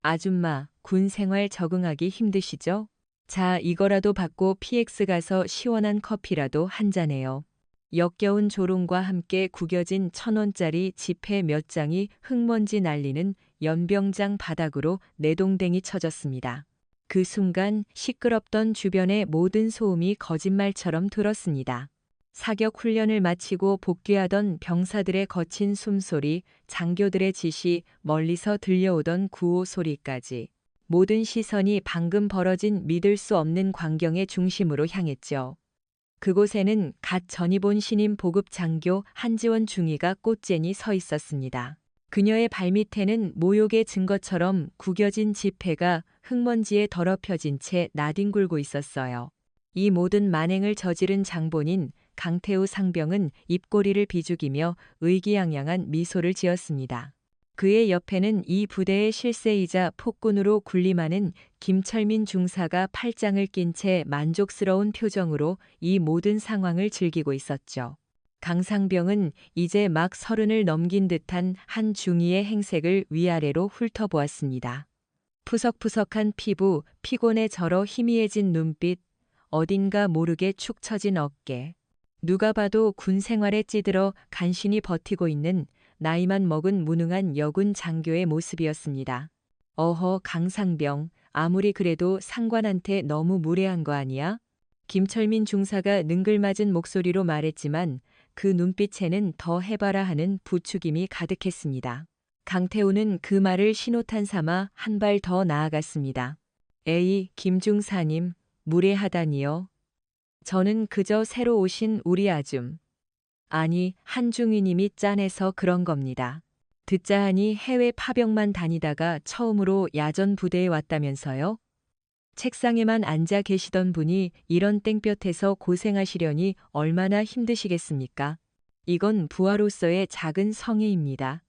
아줌마, 군 생활 적응하기 힘드시죠? 자, 이거라도 받고 PX 가서 시원한 커피라도 한 잔해요. 역겨운 조롱과 함께 구겨진 1,000원짜리 지폐 몇 장이 흙먼지 날리는 연병장 바닥으로 내동댕이 쳐졌습니다. 그 순간 시끄럽던 주변의 모든 소음이 거짓말처럼 들었습니다. 사격 훈련을 마치고 복귀하던 병사들의 거친 숨소리, 장교들의 지시, 멀리서 들려오던 구호 소리까지. 모든 시선이 방금 벌어진 믿을 수 없는 광경의 중심으로 향했죠. 그곳에는 갓 전입 온 신임 보급 장교 한지원 중위가 꽃재니 서 있었습니다. 그녀의 발밑에는 모욕의 증거처럼 구겨진 지폐가 흙먼지에 더럽혀진 채 나뒹굴고 있었어요. 이 모든 만행을 저지른 장본인 강태우 상병은 입꼬리를 비죽이며 의기양양한 미소를 지었습니다. 그의 옆에는 이 부대의 실세이자 폭군으로 군림하는 김철민 중사가 팔짱을 낀 채 만족스러운 표정으로 이 모든 상황을 즐기고 있었죠. 강상병은 이제 막 30을 넘긴 듯한 한 중위의 행색을 위아래로 훑어보았습니다. 푸석푸석한 피부, 피곤에 절어 희미해진 눈빛, 어딘가 모르게 축 처진 어깨. 누가 봐도 군 생활에 찌들어 간신히 버티고 있는 나이만 먹은 무능한 여군 장교의 모습이었습니다. 어허, 강상병, 아무리 그래도 상관한테 너무 무례한 거 아니야? 김철민 중사가 능글맞은 목소리로 말했지만 그 눈빛에는 더 해봐라 하는 부추김이 가득했습니다. 강태우는 그 말을 신호탄 삼아 한 발 더 나아갔습니다. 에이, 김중사님, 무례하다니요. 저는 그저 새로 오신 우리 아줌. 아니, 한중위님이 짠해서 그런 겁니다. 듣자 하니 해외 파병만 다니다가 처음으로 야전 부대에 왔다면서요? 책상에만 앉아 계시던 분이 이런 땡볕에서 고생하시려니 얼마나 힘드시겠습니까? 이건 부하로서의 작은 성애입니다.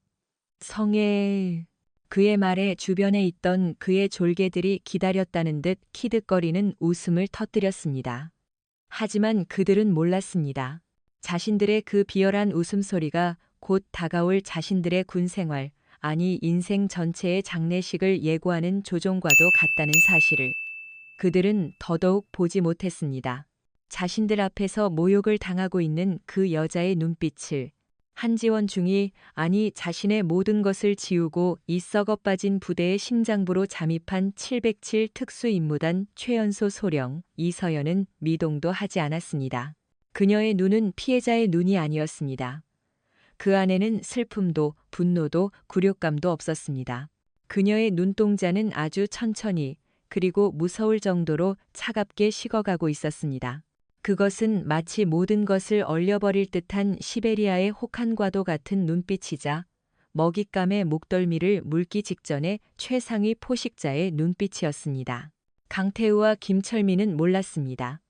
성애... 그의 말에 주변에 있던 그의 졸개들이 기다렸다는 듯 키득거리는 웃음을 터뜨렸습니다. 하지만 그들은 몰랐습니다. 자신들의 그 비열한 웃음소리가 곧 다가올 자신들의 군생활, 아니 인생 전체의 장례식을 예고하는 조종과도 같다는 사실을 그들은 더더욱 보지 못했습니다. 자신들 앞에서 모욕을 당하고 있는 그 여자의 눈빛을 한지원 중이 아니 자신의 모든 것을 지우고 이 썩어빠진 부대의 심장부로 잠입한 707 특수임무단 최연소 소령 이서연은 미동도 하지 않았습니다. 그녀의 눈은 피해자의 눈이 아니었습니다. 그 안에는 슬픔도 분노도 굴욕감도 없었습니다. 그녀의 눈동자는 아주 천천히 그리고 무서울 정도로 차갑게 식어가고 있었습니다. 그것은 마치 모든 것을 얼려버릴 듯한 시베리아의 혹한과도 같은 눈빛이자 먹잇감의 목덜미를 물기 직전의 최상위 포식자의 눈빛이었습니다. 강태우와 김철민은 몰랐습니다.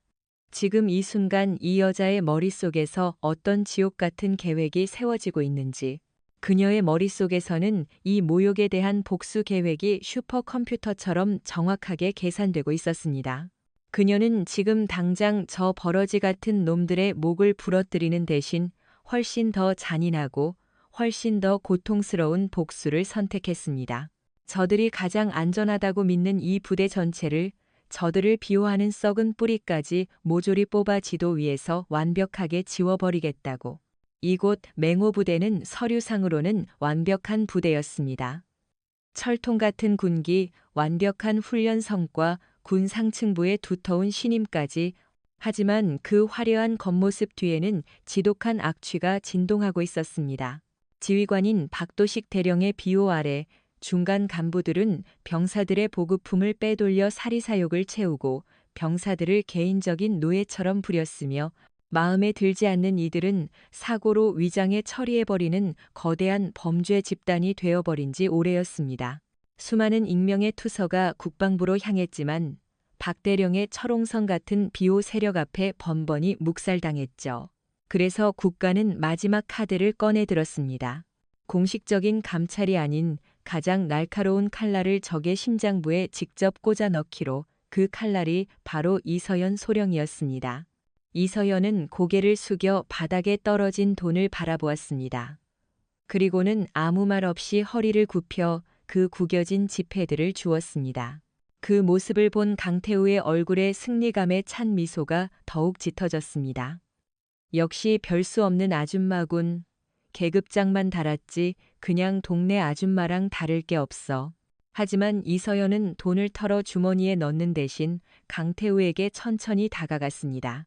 지금 이 순간 이 여자의 머릿속에서 어떤 지옥 같은 계획이 세워지고 있는지, 그녀의 머릿속에서는 이 모욕에 대한 복수 계획이 슈퍼컴퓨터처럼 정확하게 계산되고 있었습니다. 그녀는 지금 당장 저 버러지 같은 놈들의 목을 부러뜨리는 대신 훨씬 더 잔인하고 훨씬 더 고통스러운 복수를 선택했습니다. 저들이 가장 안전하다고 믿는 이 부대 전체를 저들을 비호하는 썩은 뿌리까지 모조리 뽑아 지도 위에서 완벽하게 지워버리겠다고. 이곳 맹호부대는 서류상으로는 완벽한 부대였습니다. 철통 같은 군기, 완벽한 훈련 성과, 군 상층부의 두터운 신임까지. 하지만 그 화려한 겉모습 뒤에는 지독한 악취가 진동하고 있었습니다. 지휘관인 박도식 대령의 비호 아래 중간 간부들은 병사들의 보급품을 빼돌려 사리사욕을 채우고 병사들을 개인적인 노예처럼 부렸으며 마음에 들지 않는 이들은 사고로 위장해 처리해버리는 거대한 범죄 집단이 되어버린 지 오래였습니다. 수많은 익명의 투서가 국방부로 향했지만 박대령의 철옹성 같은 비호 세력 앞에 번번이 묵살당했죠. 그래서 국가는 마지막 카드를 꺼내들었습니다. 공식적인 감찰이 아닌 가장 날카로운 칼날을 적의 심장부에 직접 꽂아 넣기로. 그 칼날이 바로 이서연 소령이었습니다. 이서연은 고개를 숙여 바닥에 떨어진 돈을 바라보았습니다. 그리고는 아무 말 없이 허리를 굽혀 그 구겨진 지폐들을 주었습니다. 그 모습을 본 강태우의 얼굴에 승리감에 찬 미소가 더욱 짙어졌습니다. 역시 별 수 없는 아줌마군. 계급장만 달았지 그냥 동네 아줌마랑 다를 게 없어. 하지만 이서연은 돈을 털어 주머니에 넣는 대신 강태우에게 천천히 다가갔습니다.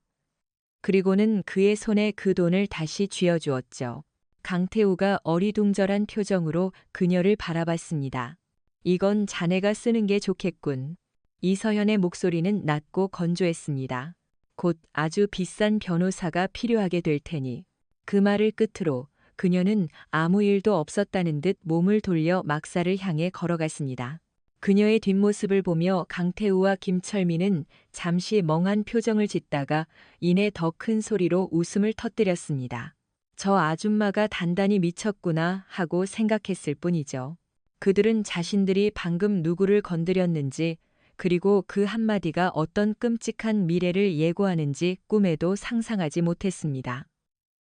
그리고는 그의 손에 그 돈을 다시 쥐어주었죠. 강태우가 어리둥절한 표정으로 그녀를 바라봤습니다. 이건 자네가 쓰는 게 좋겠군. 이서연의 목소리는 낮고 건조했습니다. 곧 아주 비싼 변호사가 필요하게 될 테니. 그 말을 끝으로 그녀는 아무 일도 없었다는 듯 몸을 돌려 막사를 향해 걸어갔습니다. 그녀의 뒷모습을 보며 강태우와 김철민은 잠시 멍한 표정을 짓다가 이내 더 큰 소리로 웃음을 터뜨렸습니다. 저 아줌마가 단단히 미쳤구나 하고 생각했을 뿐이죠. 그들은 자신들이 방금 누구를 건드렸는지 그리고 그 한마디가 어떤 끔찍한 미래를 예고하는지 꿈에도 상상하지 못했습니다.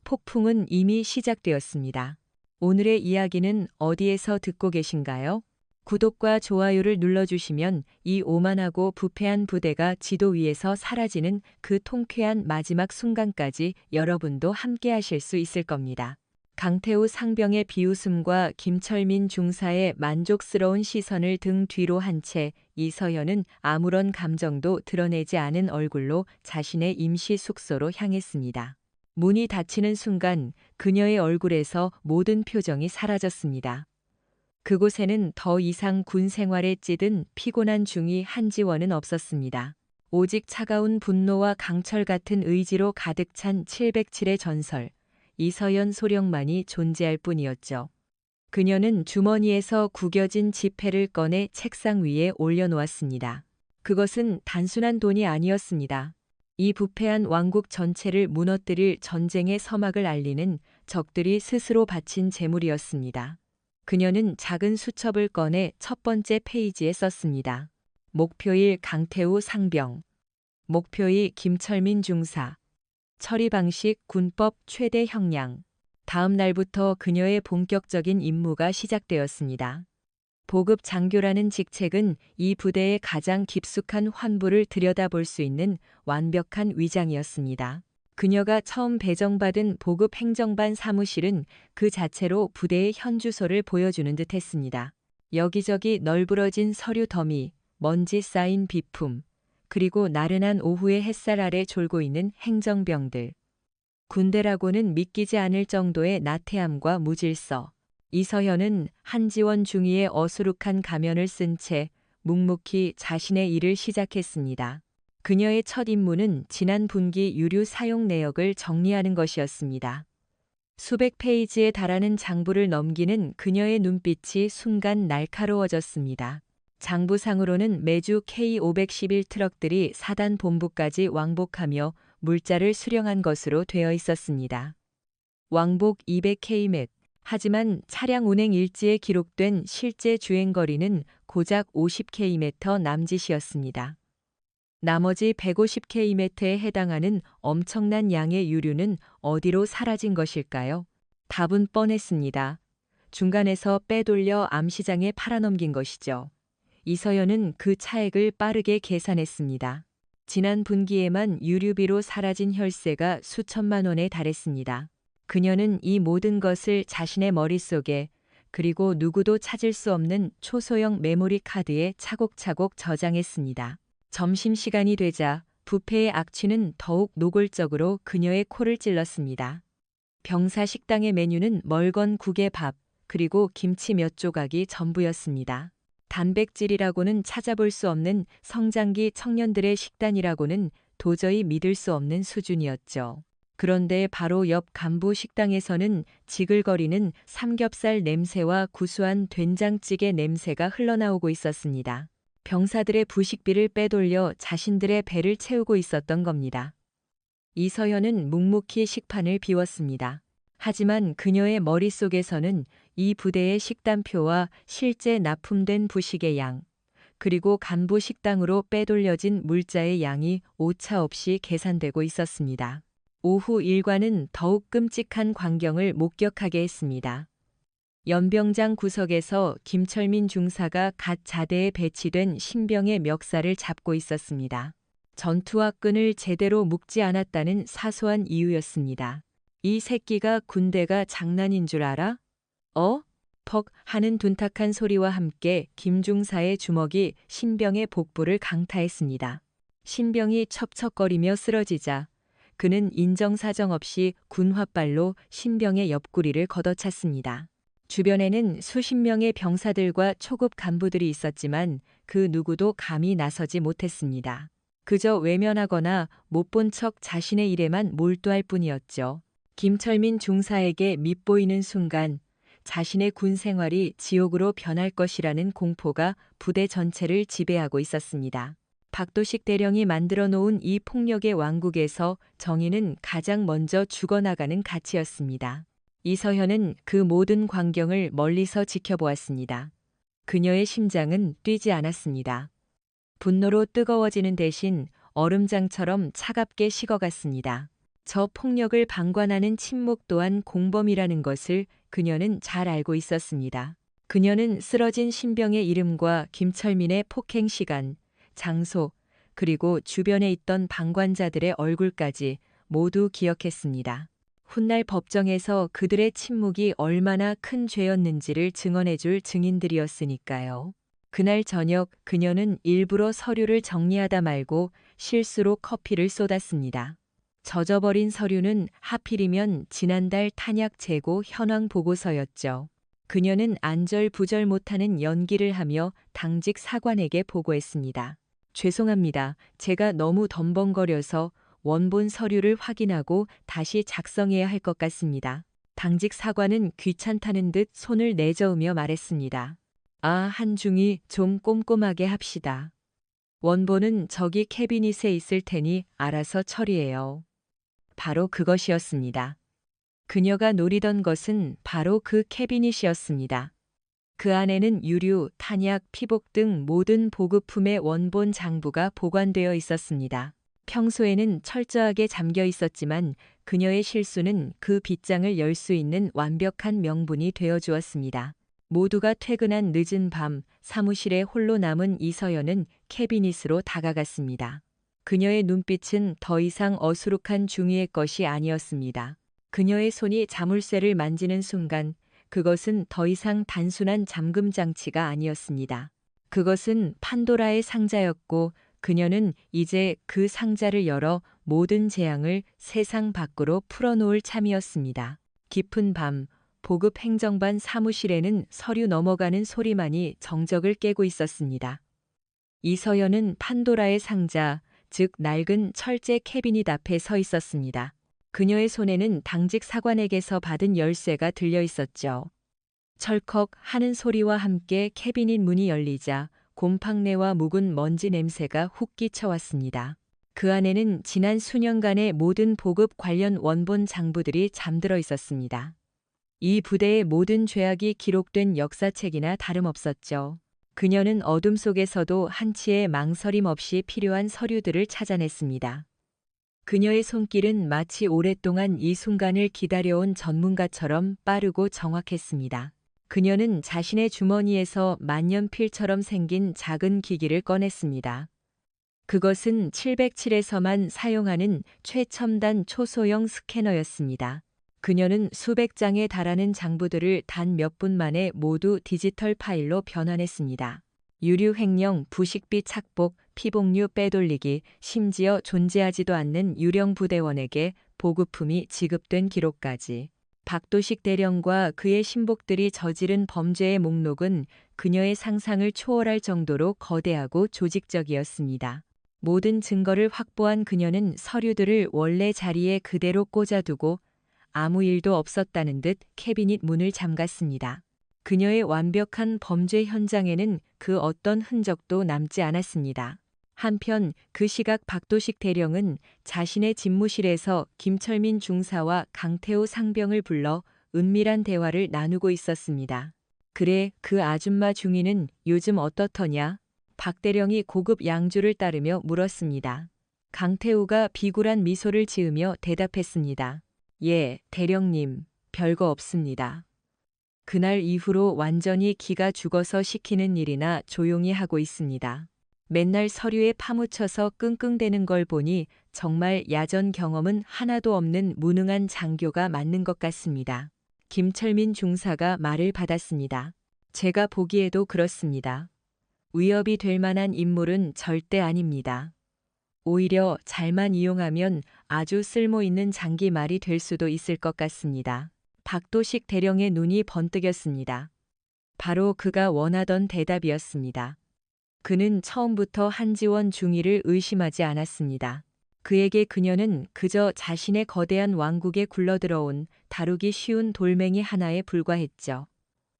폭풍은 이미 시작되었습니다. 오늘의 이야기는 어디에서 듣고 계신가요? 구독과 좋아요를 눌러주시면 이 오만하고 부패한 부대가 지도 위에서 사라지는 그 통쾌한 마지막 순간까지 여러분도 함께 하실 수 있을 겁니다. 강태우 상병의 비웃음과 김철민 중사의 만족스러운 시선을 등 뒤로 한 채 이서연은 아무런 감정도 드러내지 않은 얼굴로 자신의 임시 숙소로 향했습니다. 문이 닫히는 순간 그녀의 얼굴에서 모든 표정이 사라졌습니다. 그곳에는 더 이상 군 생활에 찌든 피곤한 중이 한지원은 없었습니다. 오직 차가운 분노와 강철 같은 의지로 가득 찬 707의 전설, 이서연 소령만이 존재할 뿐이었죠. 그녀는 주머니에서 구겨진 지폐를 꺼내 책상 위에 올려놓았습니다. 그것은 단순한 돈이 아니었습니다. 이 부패한 왕국 전체를 무너뜨릴 전쟁의 서막을 알리는 적들이 스스로 바친 재물이었습니다. 그녀는 작은 수첩을 꺼내 첫 번째 페이지에 썼습니다. 목표일 강태우 상병, 목표일 김철민 중사, 처리 방식 군법 최대 형량. 다음 날부터 그녀의 본격적인 임무가 시작되었습니다. 보급 장교라는 직책은 이 부대의 가장 깊숙한 환부를 들여다볼 수 있는 완벽한 위장이었습니다. 그녀가 처음 배정받은 보급 행정반 사무실은 그 자체로 부대의 현 주소를 보여주는 듯 했습니다. 여기저기 널브러진 서류 더미, 먼지 쌓인 비품, 그리고 나른한 오후의 햇살 아래 졸고 있는 행정병들. 군대라고는 믿기지 않을 정도의 나태함과 무질서. 이서연은 한지원 중위의 어수룩한 가면을 쓴 채 묵묵히 자신의 일을 시작했습니다. 그녀의 첫 임무는 지난 분기 유류 사용 내역을 정리하는 것이었습니다. 수백 페이지에 달하는 장부를 넘기는 그녀의 눈빛이 순간 날카로워졌습니다. 장부상으로는 매주 K511 트럭들이 사단 본부까지 왕복하며 물자를 수령한 것으로 되어 있었습니다. 왕복 200km. 하지만 차량 운행 일지에 기록된 실제 주행거리는 고작 50km 남짓이었습니다. 나머지 150km에 해당하는 엄청난 양의 유류는 어디로 사라진 것일까요? 답은 뻔했습니다. 중간에서 빼돌려 암시장에 팔아넘긴 것이죠. 이서연은 그 차액을 빠르게 계산했습니다. 지난 분기에만 유류비로 사라진 혈세가 수천만 원에 달했습니다. 그녀는 이 모든 것을 자신의 머릿속에 그리고 누구도 찾을 수 없는 초소형 메모리 카드에 차곡차곡 저장했습니다. 점심시간이 되자 뷔페의 악취는 더욱 노골적으로 그녀의 코를 찔렀습니다. 병사 식당의 메뉴는 멀건 국에 밥, 그리고 김치 몇 조각이 전부였습니다. 단백질이라고는 찾아볼 수 없는 성장기 청년들의 식단이라고는 도저히 믿을 수 없는 수준이었죠. 그런데 바로 옆 간부 식당에서는 지글거리는 삼겹살 냄새와 구수한 된장찌개 냄새가 흘러나오고 있었습니다. 병사들의 부식비를 빼돌려 자신들의 배를 채우고 있었던 겁니다. 이서연은 묵묵히 식판을 비웠습니다. 하지만 그녀의 머릿속에서는 이 부대의 식단표와 실제 납품된 부식의 양, 그리고 간부 식당으로 빼돌려진 물자의 양이 오차 없이 계산되고 있었습니다. 오후 일과는 더욱 끔찍한 광경을 목격하게 했습니다. 연병장 구석에서 김철민 중사가 갓 자대에 배치된 신병의 멱살을 잡고 있었습니다. 전투와 끈을 제대로 묶지 않았다는 사소한 이유였습니다. 이 새끼가 군대가 장난인 줄 알아? 퍽 하는 둔탁한 소리와 함께 김중사의 주먹이 신병의 복부를 강타했습니다. 신병이 첩첩거리며 쓰러지자 그는 인정사정 없이 군홧발로 신병의 옆구리를 걷어찼습니다. 주변에는 수십 명의 병사들과 초급 간부들이 있었지만 그 누구도 감히 나서지 못했습니다. 그저 외면하거나 못 본 척 자신의 일에만 몰두할 뿐이었죠. 김철민 중사에게 밉보이는 순간 자신의 군 생활이 지옥으로 변할 것이라는 공포가 부대 전체를 지배하고 있었습니다. 박도식 대령이 만들어 놓은 이 폭력의 왕국에서 정의는 가장 먼저 죽어나가는 가치였습니다. 이서현은 그 모든 광경을 멀리서 지켜보았습니다. 그녀의 심장은 뛰지 않았습니다. 분노로 뜨거워지는 대신 얼음장처럼 차갑게 식어갔습니다. 저 폭력을 방관하는 침묵 또한 공범이라는 것을 그녀는 잘 알고 있었습니다. 그녀는 쓰러진 신병의 이름과 김철민의 폭행 시간, 장소, 그리고 주변에 있던 방관자들의 얼굴까지 모두 기억했습니다. 훗날 법정에서 그들의 침묵이 얼마나 큰 죄였는지를 증언해줄 증인들이었으니까요. 그날 저녁 그녀는 일부러 서류를 정리하다 말고 실수로 커피를 쏟았습니다. 젖어버린 서류는 하필이면 지난달 탄약 재고 현황 보고서였죠. 그녀는 안절부절 못하는 연기를 하며 당직 사관에게 보고했습니다. 죄송합니다. 제가 너무 덤벙거려서 원본 서류를 확인하고 다시 작성해야 할 것 같습니다. 당직 사관은 귀찮다는 듯 손을 내저으며 말했습니다. 한중이 좀 꼼꼼하게 합시다. 원본은 저기 캐비닛에 있을 테니 알아서 처리해요. 바로 그것이었습니다. 그녀가 노리던 것은 바로 그 캐비닛이었습니다. 그 안에는 유류, 탄약, 피복 등 모든 보급품의 원본 장부가 보관되어 있었습니다. 평소에는 철저하게 잠겨 있었지만 그녀의 실수는 그 빗장을 열 수 있는 완벽한 명분이 되어 주었습니다. 모두가 퇴근한 늦은 밤 사무실에 홀로 남은 이서연은 캐비닛으로 다가갔습니다. 그녀의 눈빛은 더 이상 어수룩한 중위의 것이 아니었습니다. 그녀의 손이 자물쇠를 만지는 순간 그것은 더 이상 단순한 잠금 장치가 아니었습니다. 그것은 판도라의 상자였고 그녀는 이제 그 상자를 열어 모든 재앙을 세상 밖으로 풀어놓을 참이었습니다. 깊은 밤 보급 행정반 사무실에는 서류 넘어가는 소리만이 정적을 깨고 있었습니다. 이서연은 판도라의 상자, 즉 낡은 철제 캐비닛 앞에 서 있었습니다. 그녀의 손에는 당직 사관에게서 받은 열쇠가 들려 있었죠. 철컥 하는 소리와 함께 캐비닛 문이 열리자 곰팡내와 묵은 먼지 냄새가 훅 끼쳐왔습니다. 그 안에는 지난 수년간의 모든 보급 관련 원본 장부들이 잠들어 있었습니다. 이 부대의 모든 죄악이 기록된 역사책이나 다름없었죠. 그녀는 어둠 속에서도 한치의 망설임 없이 필요한 서류들을 찾아냈습니다. 그녀의 손길은 마치 오랫동안 이 순간을 기다려온 전문가처럼 빠르고 정확했습니다. 그녀는 자신의 주머니에서 만년필처럼 생긴 작은 기기를 꺼냈습니다. 그것은 707에서만 사용하는 최첨단 초소형 스캐너였습니다. 그녀는 수백 장에 달하는 장부들을 단 몇 분 만에 모두 디지털 파일로 변환했습니다. 유류 횡령, 부식비 착복, 피복류 빼돌리기, 심지어 존재하지도 않는 유령 부대원에게 보급품이 지급된 기록까지. 박도식 대령과 그의 신복들이 저지른 범죄의 목록은 그녀의 상상을 초월할 정도로 거대하고 조직적이었습니다. 모든 증거를 확보한 그녀는 서류들을 원래 자리에 그대로 꽂아두고 아무 일도 없었다는 듯 캐비닛 문을 잠갔습니다. 그녀의 완벽한 범죄 현장에는 그 어떤 흔적도 남지 않았습니다. 한편 그 시각 박도식 대령은 자신의 집무실에서 김철민 중사와 강태호 상병을 불러 은밀한 대화를 나누고 있었습니다. 그래, 그 아줌마 중위는 요즘 어떻더냐? 박 대령이 고급 양주를 따르며 물었습니다. 강태우가 비굴한 미소를 지으며 대답했습니다. 예, 대령님, 별거 없습니다. 그날 이후로 완전히 기가 죽어서 시키는 일이나 조용히 하고 있습니다. 맨날 서류에 파묻혀서 끙끙대는 걸 보니 정말 야전 경험은 하나도 없는 무능한 장교가 맞는 것 같습니다. 김철민 중사가 말을 받았습니다. 제가 보기에도 그렇습니다. 위협이 될 만한 인물은 절대 아닙니다. 오히려 잘만 이용하면 아주 쓸모있는 장기말이 될 수도 있을 것 같습니다. 박도식 대령의 눈이 번뜩였습니다. 바로 그가 원하던 대답이었습니다. 그는 처음부터 한지원 중위를 의심하지 않았습니다. 그에게 그녀는 그저 자신의 거대한 왕국에 굴러들어온 다루기 쉬운 돌멩이 하나에 불과했죠.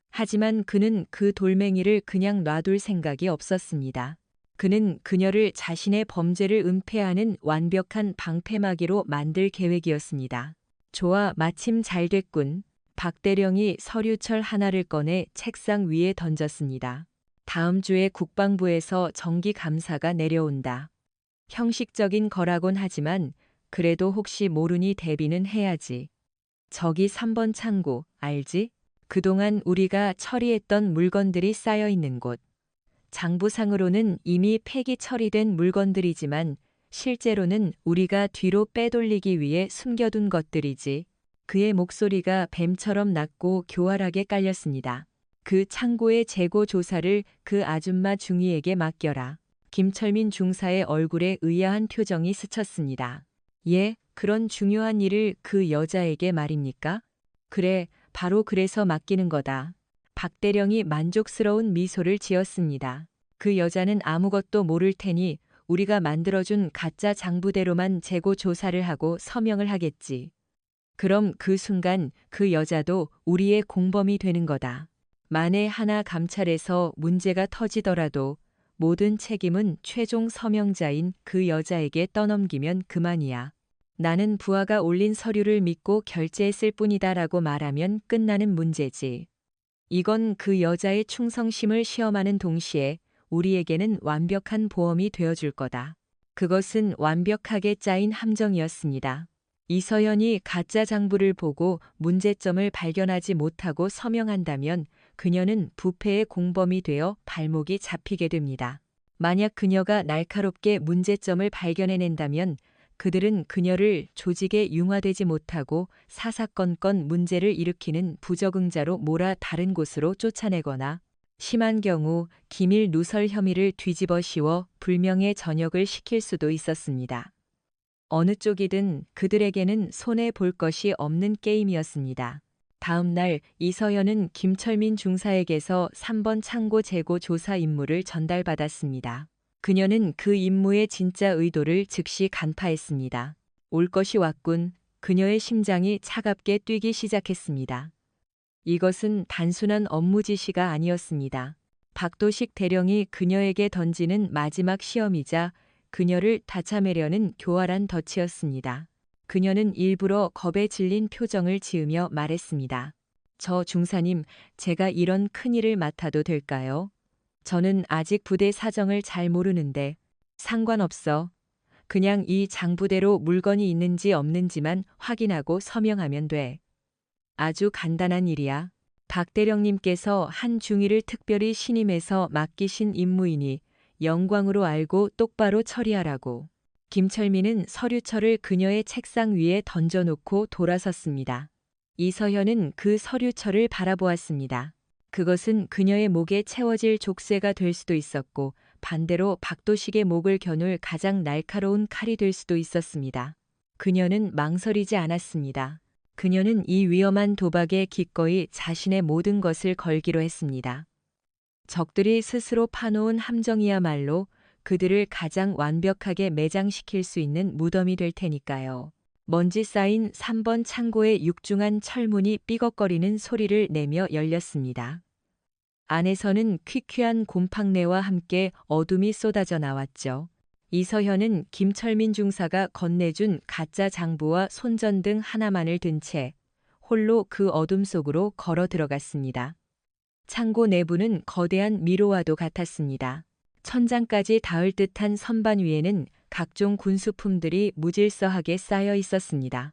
하지만 그는 그 돌멩이를 그냥 놔둘 생각이 없었습니다. 그는 그녀를 자신의 범죄를 은폐하는 완벽한 방패막이로 만들 계획이었습니다. 좋아, 마침 잘 됐군. 박 대령이 서류철 하나를 꺼내 책상 위에 던졌습니다. 다음 주에 국방부에서 정기 감사가 내려온다. 형식적인 거라곤 하지만 그래도 혹시 모르니 대비는 해야지. 저기 3번 창고, 알지? 그동안 우리가 처리했던 물건들이 쌓여 있는 곳. 장부상으로는 이미 폐기 처리된 물건들이지만 실제로는 우리가 뒤로 빼돌리기 위해 숨겨둔 것들이지. 그의 목소리가 뱀처럼 낮고 교활하게 깔렸습니다. 그 창고의 재고 조사를 그 아줌마 중위에게 맡겨라. 김철민 중사의 얼굴에 의아한 표정이 스쳤습니다. 예, 그런 중요한 일을 그 여자에게 말입니까? 그래, 바로 그래서 맡기는 거다. 박 대령이 만족스러운 미소를 지었습니다. 그 여자는 아무것도 모를 테니 우리가 만들어준 가짜 장부대로만 재고 조사를 하고 서명을 하겠지. 그럼 그 순간 그 여자도 우리의 공범이 되는 거다. 만에 하나 감찰에서 문제가 터지더라도 모든 책임은 최종 서명자인 그 여자에게 떠넘기면 그만이야. 나는 부하가 올린 서류를 믿고 결제했을 뿐이다라고 말하면 끝나는 문제지. 이건 그 여자의 충성심을 시험하는 동시에 우리에게는 완벽한 보험이 되어줄 거다. 그것은 완벽하게 짜인 함정이었습니다. 이서연이 가짜 장부를 보고 문제점을 발견하지 못하고 서명한다면 그녀는 부패의 공범이 되어 발목이 잡히게 됩니다. 만약 그녀가 날카롭게 문제점을 발견해낸다면 그들은 그녀를 조직에 융화되지 못하고 사사건건 문제를 일으키는 부적응자로 몰아 다른 곳으로 쫓아내거나 심한 경우 기밀 누설 혐의를 뒤집어 씌워 불명예 전역을 시킬 수도 있었습니다. 어느 쪽이든 그들에게는 손해볼 것이 없는 게임이었습니다. 다음 날 이서연은 김철민 중사에게서 3번 창고 재고 조사 임무를 전달받았습니다. 그녀는 그 임무의 진짜 의도를 즉시 간파했습니다. 올 것이 왔군. 그녀의 심장이 차갑게 뛰기 시작했습니다. 이것은 단순한 업무 지시가 아니었습니다. 박도식 대령이 그녀에게 던지는 마지막 시험이자 그녀를 다참하려는 교활한 덫이었습니다. 그녀는 일부러 겁에 질린 표정을 지으며 말했습니다. 저 중사님, 제가 이런 큰일을 맡아도 될까요? 저는 아직 부대 사정을 잘 모르는데 상관없어. 그냥 이 장부대로 물건이 있는지 없는지만 확인하고 서명하면 돼. 아주 간단한 일이야. 박 대령님께서 한 중위를 특별히 신임해서 맡기신 임무이니 영광으로 알고 똑바로 처리하라고. 김철민은 서류철을 그녀의 책상 위에 던져놓고 돌아섰습니다. 이서현은 그 서류철을 바라보았습니다. 그것은 그녀의 목에 채워질 족쇄가 될 수도 있었고 반대로 박도식의 목을 겨눌 가장 날카로운 칼이 될 수도 있었습니다. 그녀는 망설이지 않았습니다. 그녀는 이 위험한 도박에 기꺼이 자신의 모든 것을 걸기로 했습니다. 적들이 스스로 파놓은 함정이야말로 그들을 가장 완벽하게 매장시킬 수 있는 무덤이 될 테니까요. 먼지 쌓인 3번 창고의 육중한 철문이 삐걱거리는 소리를 내며 열렸습니다. 안에서는 퀴퀴한 곰팡내와 함께 어둠이 쏟아져 나왔죠. 이서현은 김철민 중사가 건네준 가짜 장부와 손전등 하나만을 든 채 홀로 그 어둠 속으로 걸어 들어갔습니다. 창고 내부는 거대한 미로와도 같았습니다. 천장까지 닿을 듯한 선반 위에는 각종 군수품들이 무질서하게 쌓여 있었습니다.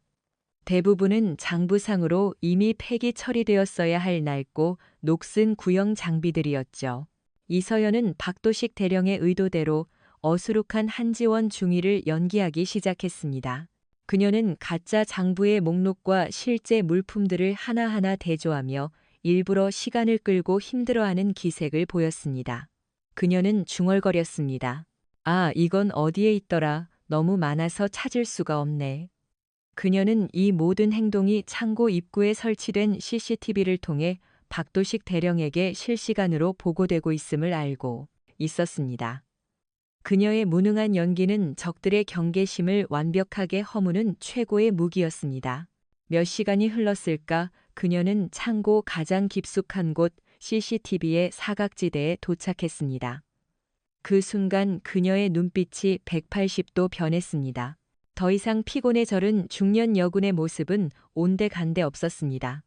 대부분은 장부상으로 이미 폐기 처리되었어야 할 낡고 녹슨 구형 장비들이었죠. 이서연은 박도식 대령의 의도대로 어수룩한 한지원 중위를 연기하기 시작했습니다. 그녀는 가짜 장부의 목록과 실제 물품들을 하나하나 대조하며 일부러 시간을 끌고 힘들어하는 기색을 보였습니다. 그녀는 중얼거렸습니다. 아, 이건 어디에 있더라. 너무 많아서 찾을 수가 없네. 그녀는 이 모든 행동이 창고 입구에 설치된 CCTV를 통해 박도식 대령에게 실시간으로 보고되고 있음을 알고 있었습니다. 그녀의 무능한 연기는 적들의 경계심을 완벽하게 허무는 최고의 무기였습니다. 몇 시간이 흘렀을까 그녀는 창고 가장 깊숙한 곳 CCTV의 사각지대에 도착했습니다. 그 순간 그녀의 눈빛이 180도 변했습니다. 더 이상 피곤에 절은 중년 여군의 모습은 온데간데 없었습니다.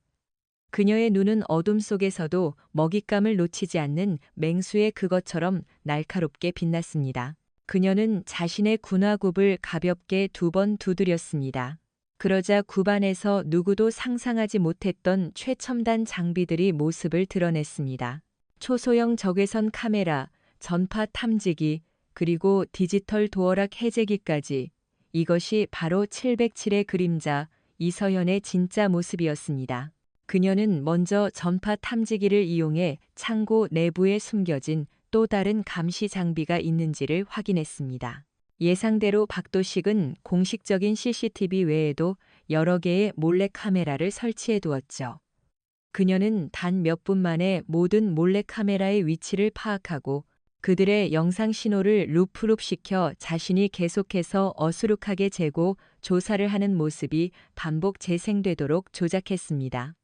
그녀의 눈은 어둠 속에서도 먹잇감을 놓치지 않는 맹수의 그것처럼 날카롭게 빛났습니다. 그녀는 자신의 군화굽을 가볍게 2번 두드렸습니다. 그러자 굽안에서 누구도 상상하지 못했던 최첨단 장비들이 모습을 드러냈습니다. 초소형 적외선 카메라, 전파 탐지기, 그리고 디지털 도어락 해제기까지. 이것이 바로 707의 그림자, 이서연의 진짜 모습이었습니다. 그녀는 먼저 전파 탐지기를 이용해 창고 내부에 숨겨진 또 다른 감시 장비가 있는지를 확인했습니다. 예상대로 박도식은 공식적인 CCTV 외에도 여러 개의 몰래카메라를 설치해 두었죠. 그녀는 단 몇 분 만에 모든 몰래카메라의 위치를 파악하고 그들의 영상 신호를 루프룹시켜 자신이 계속해서 어수룩하게 재고 조사를 하는 모습이 반복 재생되도록 조작했습니다.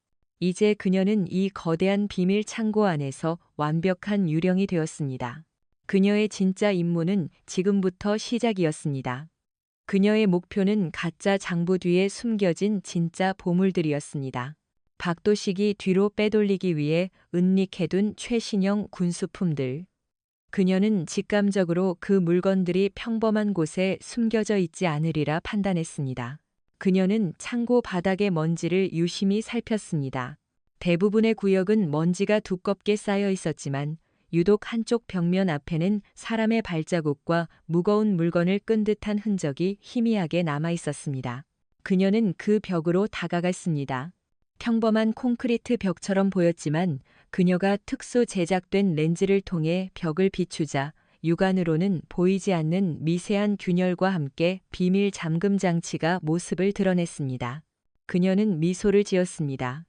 이제 그녀는 이 거대한 비밀 창고 안에서 완벽한 유령이 되었습니다. 그녀의 진짜 임무는 지금부터 시작이었습니다. 그녀의 목표는 가짜 장부 뒤에 숨겨진 진짜 보물들이었습니다. 박도식이 뒤로 빼돌리기 위해 은닉해둔 최신형 군수품들. 그녀는 직감적으로 그 물건들이 평범한 곳에 숨겨져 있지 않으리라 판단했습니다. 그녀는 창고 바닥의 먼지를 유심히 살폈습니다. 대부분의 구역은 먼지가 두껍게 쌓여 있었지만 유독 한쪽 벽면 앞에는 사람의 발자국과 무거운 물건을 끈 듯한 흔적이 희미하게 남아 있었습니다. 그녀는 그 벽으로 다가갔습니다. 평범한 콘크리트 벽처럼 보였지만 그녀가 특수 제작된 렌즈를 통해 벽을 비추자 육안으로는 보이지 않는 미세한 균열과 함께 비밀 잠금 장치가 모습을 드러냈습니다. 그녀는 미소를 지었습니다.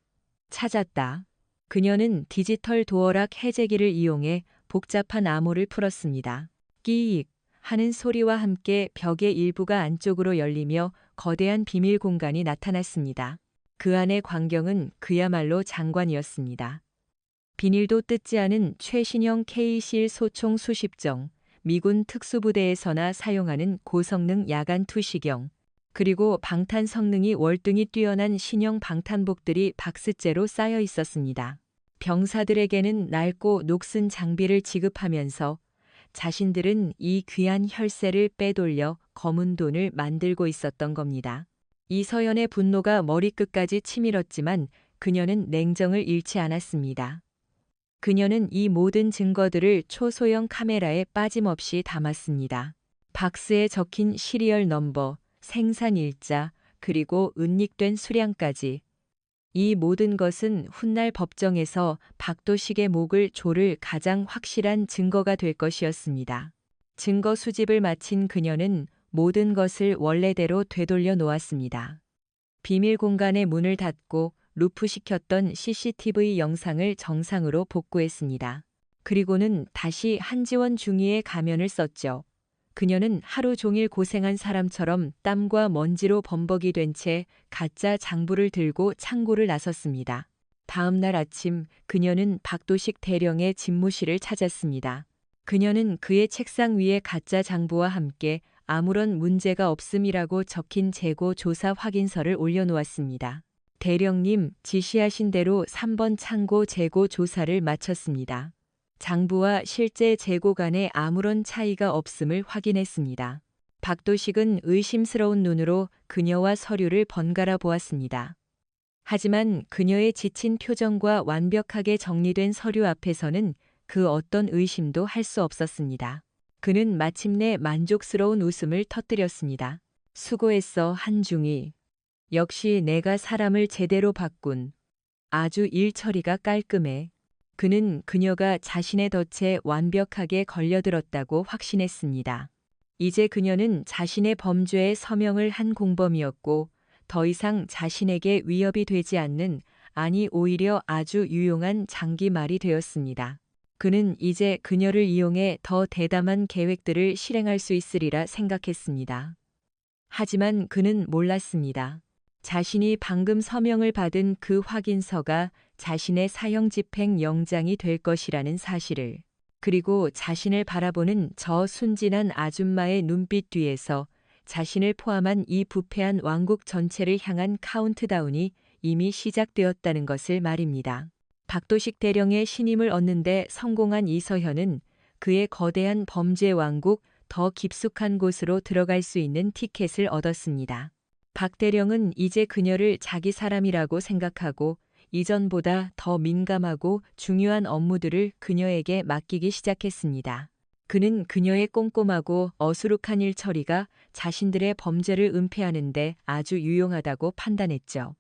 찾았다. 그녀는 디지털 도어락 해제기를 이용해 복잡한 암호를 풀었습니다. 끼익 하는 소리와 함께 벽의 일부가 안쪽으로 열리며 거대한 비밀 공간이 나타났습니다. 그 안의 광경은 그야말로 장관이었습니다. 비닐도 뜯지 않은 최신형 K-실 소총 수십정, 미군 특수부대에서나 사용하는 고성능 야간 투시경, 그리고 방탄 성능이 월등히 뛰어난 신형 방탄복들이 박스째로 쌓여 있었습니다. 병사들에게는 낡고 녹슨 장비를 지급하면서 자신들은 이 귀한 혈세를 빼돌려 검은 돈을 만들고 있었던 겁니다. 이서연의 분노가 머리끝까지 치밀었지만 그녀는 냉정을 잃지 않았습니다. 그녀는 이 모든 증거들을 초소형 카메라에 빠짐없이 담았습니다. 박스에 적힌 시리얼 넘버, 생산일자, 그리고 은닉된 수량까지. 이 모든 것은 훗날 법정에서 박도식의 목을 조를 가장 확실한 증거가 될 것이었습니다. 증거 수집을 마친 그녀는 모든 것을 원래대로 되돌려 놓았습니다. 비밀 공간의 문을 닫고 루프시켰던 CCTV 영상을 정상으로 복구했습니다. 그리고는 다시 한지원 중위의 가면을 썼죠. 그녀는 하루 종일 고생한 사람처럼 땀과 먼지로 범벅이 된 채 가짜 장부를 들고 창고를 나섰습니다. 다음 날 아침 그녀는 박도식 대령의 집무실을 찾았습니다. 그녀는 그의 책상 위에 가짜 장부와 함께 아무런 문제가 없음이라고 적힌 재고 조사 확인서를 올려놓았습니다. 대령님, 지시하신 대로 3번 창고 재고 조사를 마쳤습니다. 장부와 실제 재고 간에 아무런 차이가 없음을 확인했습니다. 박도식은 의심스러운 눈으로 그녀와 서류를 번갈아 보았습니다. 하지만 그녀의 지친 표정과 완벽하게 정리된 서류 앞에서는 그 어떤 의심도 할 수 없었습니다. 그는 마침내 만족스러운 웃음을 터뜨렸습니다. 수고했어, 한중이. 역시 내가 사람을 제대로 봤군. 아주 일 처리가 깔끔해. 그는 그녀가 자신의 덫에 완벽하게 걸려들었다고 확신했습니다. 이제 그녀는 자신의 범죄에 서명을 한 공범이었고 더 이상 자신에게 위협이 되지 않는, 아니 오히려 아주 유용한 장기말이 되었습니다. 그는 이제 그녀를 이용해 더 대담한 계획들을 실행할 수 있으리라 생각했습니다. 하지만 그는 몰랐습니다. 자신이 방금 서명을 받은 그 확인서가 자신의 사형 집행 영장이 될 것이라는 사실을, 그리고 자신을 바라보는 저 순진한 아줌마의 눈빛 뒤에서 자신을 포함한 이 부패한 왕국 전체를 향한 카운트다운이 이미 시작되었다는 것을 말입니다. 박도식 대령의 신임을 얻는데 성공한 이서현은 그의 거대한 범죄 왕국 더 깊숙한 곳으로 들어갈 수 있는 티켓을 얻었습니다. 박 대령은 이제 그녀를 자기 사람이라고 생각하고 이전보다 더 민감하고 중요한 업무들을 그녀에게 맡기기 시작했습니다. 그는 그녀의 꼼꼼하고 어수룩한 일 처리가 자신들의 범죄를 은폐하는 데 아주 유용하다고 판단했죠.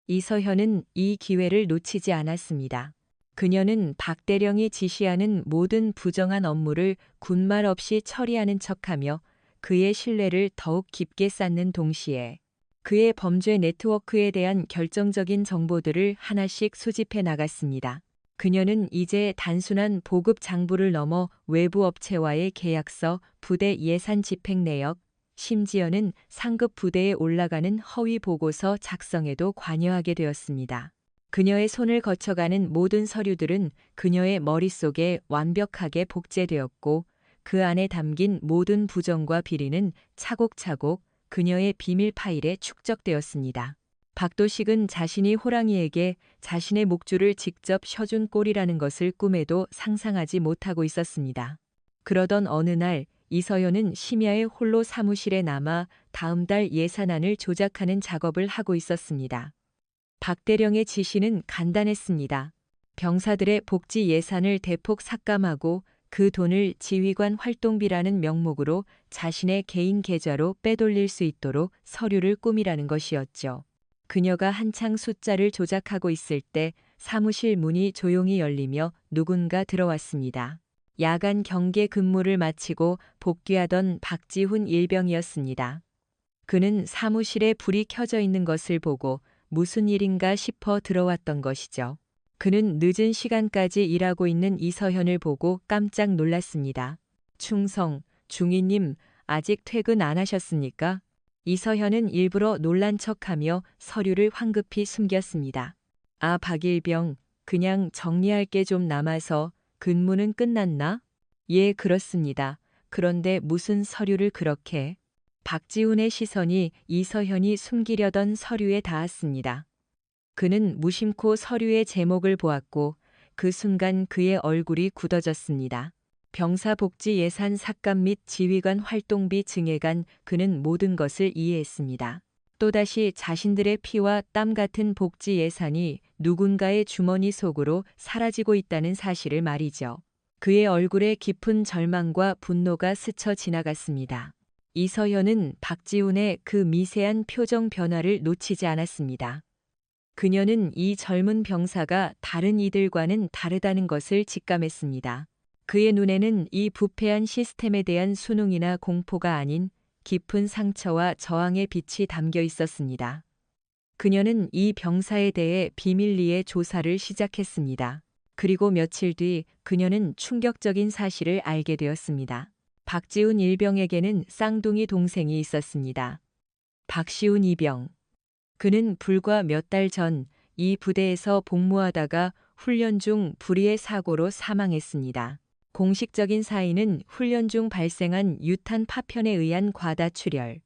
이서현은 이 기회를 놓치지 않았습니다. 그녀는 박 대령이 지시하는 모든 부정한 업무를 군말 없이 처리하는 척하며 그의 신뢰를 더욱 깊게 쌓는 동시에 그의 범죄 네트워크에 대한 결정적인 정보들을 하나씩 수집해 나갔습니다. 그녀는 이제 단순한 보급 장부를 넘어 외부 업체와의 계약서, 부대 예산 집행 내역, 심지어는 상급 부대에 올라가는 허위 보고서 작성에도 관여하게 되었습니다. 그녀의 손을 거쳐가는 모든 서류들은 그녀의 머릿속에 완벽하게 복제되었고 그 안에 담긴 모든 부정과 비리는 차곡차곡 그녀의 비밀 파일에 축적되었습니다. 박도식은 자신이 호랑이에게 자신의 목줄을 직접 셔준 꼴이라는 것을 꿈에도 상상하지 못하고 있었습니다. 그러던 어느 날 이서연은 심야에 홀로 사무실에 남아 다음 달 예산안을 조작하는 작업을 하고 있었습니다. 박 대령의 지시는 간단했습니다. 병사들의 복지 예산을 대폭 삭감하고 그 돈을 지휘관 활동비라는 명목으로 자신의 개인 계좌로 빼돌릴 수 있도록 서류를 꾸미라는 것이었죠. 그녀가 한창 숫자를 조작하고 있을 때 사무실 문이 조용히 열리며 누군가 들어왔습니다. 야간 경계 근무를 마치고 복귀하던 박지훈 일병이었습니다. 그는 사무실에 불이 켜져 있는 것을 보고 무슨 일인가 싶어 들어왔던 것이죠. 그는 늦은 시간까지 일하고 있는 이서현을 보고 깜짝 놀랐습니다. 충성, 중위님, 아직 퇴근 안 하셨습니까? 이서현은 일부러 놀란 척하며 서류를 황급히 숨겼습니다. 아, 박일병, 그냥 정리할 게 좀 남아서. 근무는 끝났나? 예, 그렇습니다. 그런데 무슨 서류를 그렇게? 박지훈의 시선이 이서현이 숨기려던 서류에 닿았습니다. 그는 무심코 서류의 제목을 보았고 그 순간 그의 얼굴이 굳어졌습니다. 병사복지 예산 삭감 및 지휘관 활동비 증액안. 그는 모든 것을 이해했습니다. 또다시 자신들의 피와 땀 같은 복지 예산이 누군가의 주머니 속으로 사라지고 있다는 사실을 말이죠. 그의 얼굴에 깊은 절망과 분노가 스쳐 지나갔습니다. 이서현은 박지훈의 그 미세한 표정 변화를 놓치지 않았습니다. 그녀는 이 젊은 병사가 다른 이들과는 다르다는 것을 직감했습니다. 그의 눈에는 이 부패한 시스템에 대한 순응이나 공포가 아닌 깊은 상처와 저항의 빛이 담겨 있었습니다. 그녀는 이 병사에 대해 비밀리에 조사를 시작했습니다. 그리고 며칠 뒤 그녀는 충격적인 사실을 알게 되었습니다. 박지훈 일병에게는 쌍둥이 동생이 있었습니다. 박시훈 이병. 그는 불과 몇 달 전 이 부대에서 복무하다가 훈련 중 불의의 사고로 사망했습니다. 공식적인 사인은 훈련 중 발생한 유탄 파편에 의한 과다 출혈.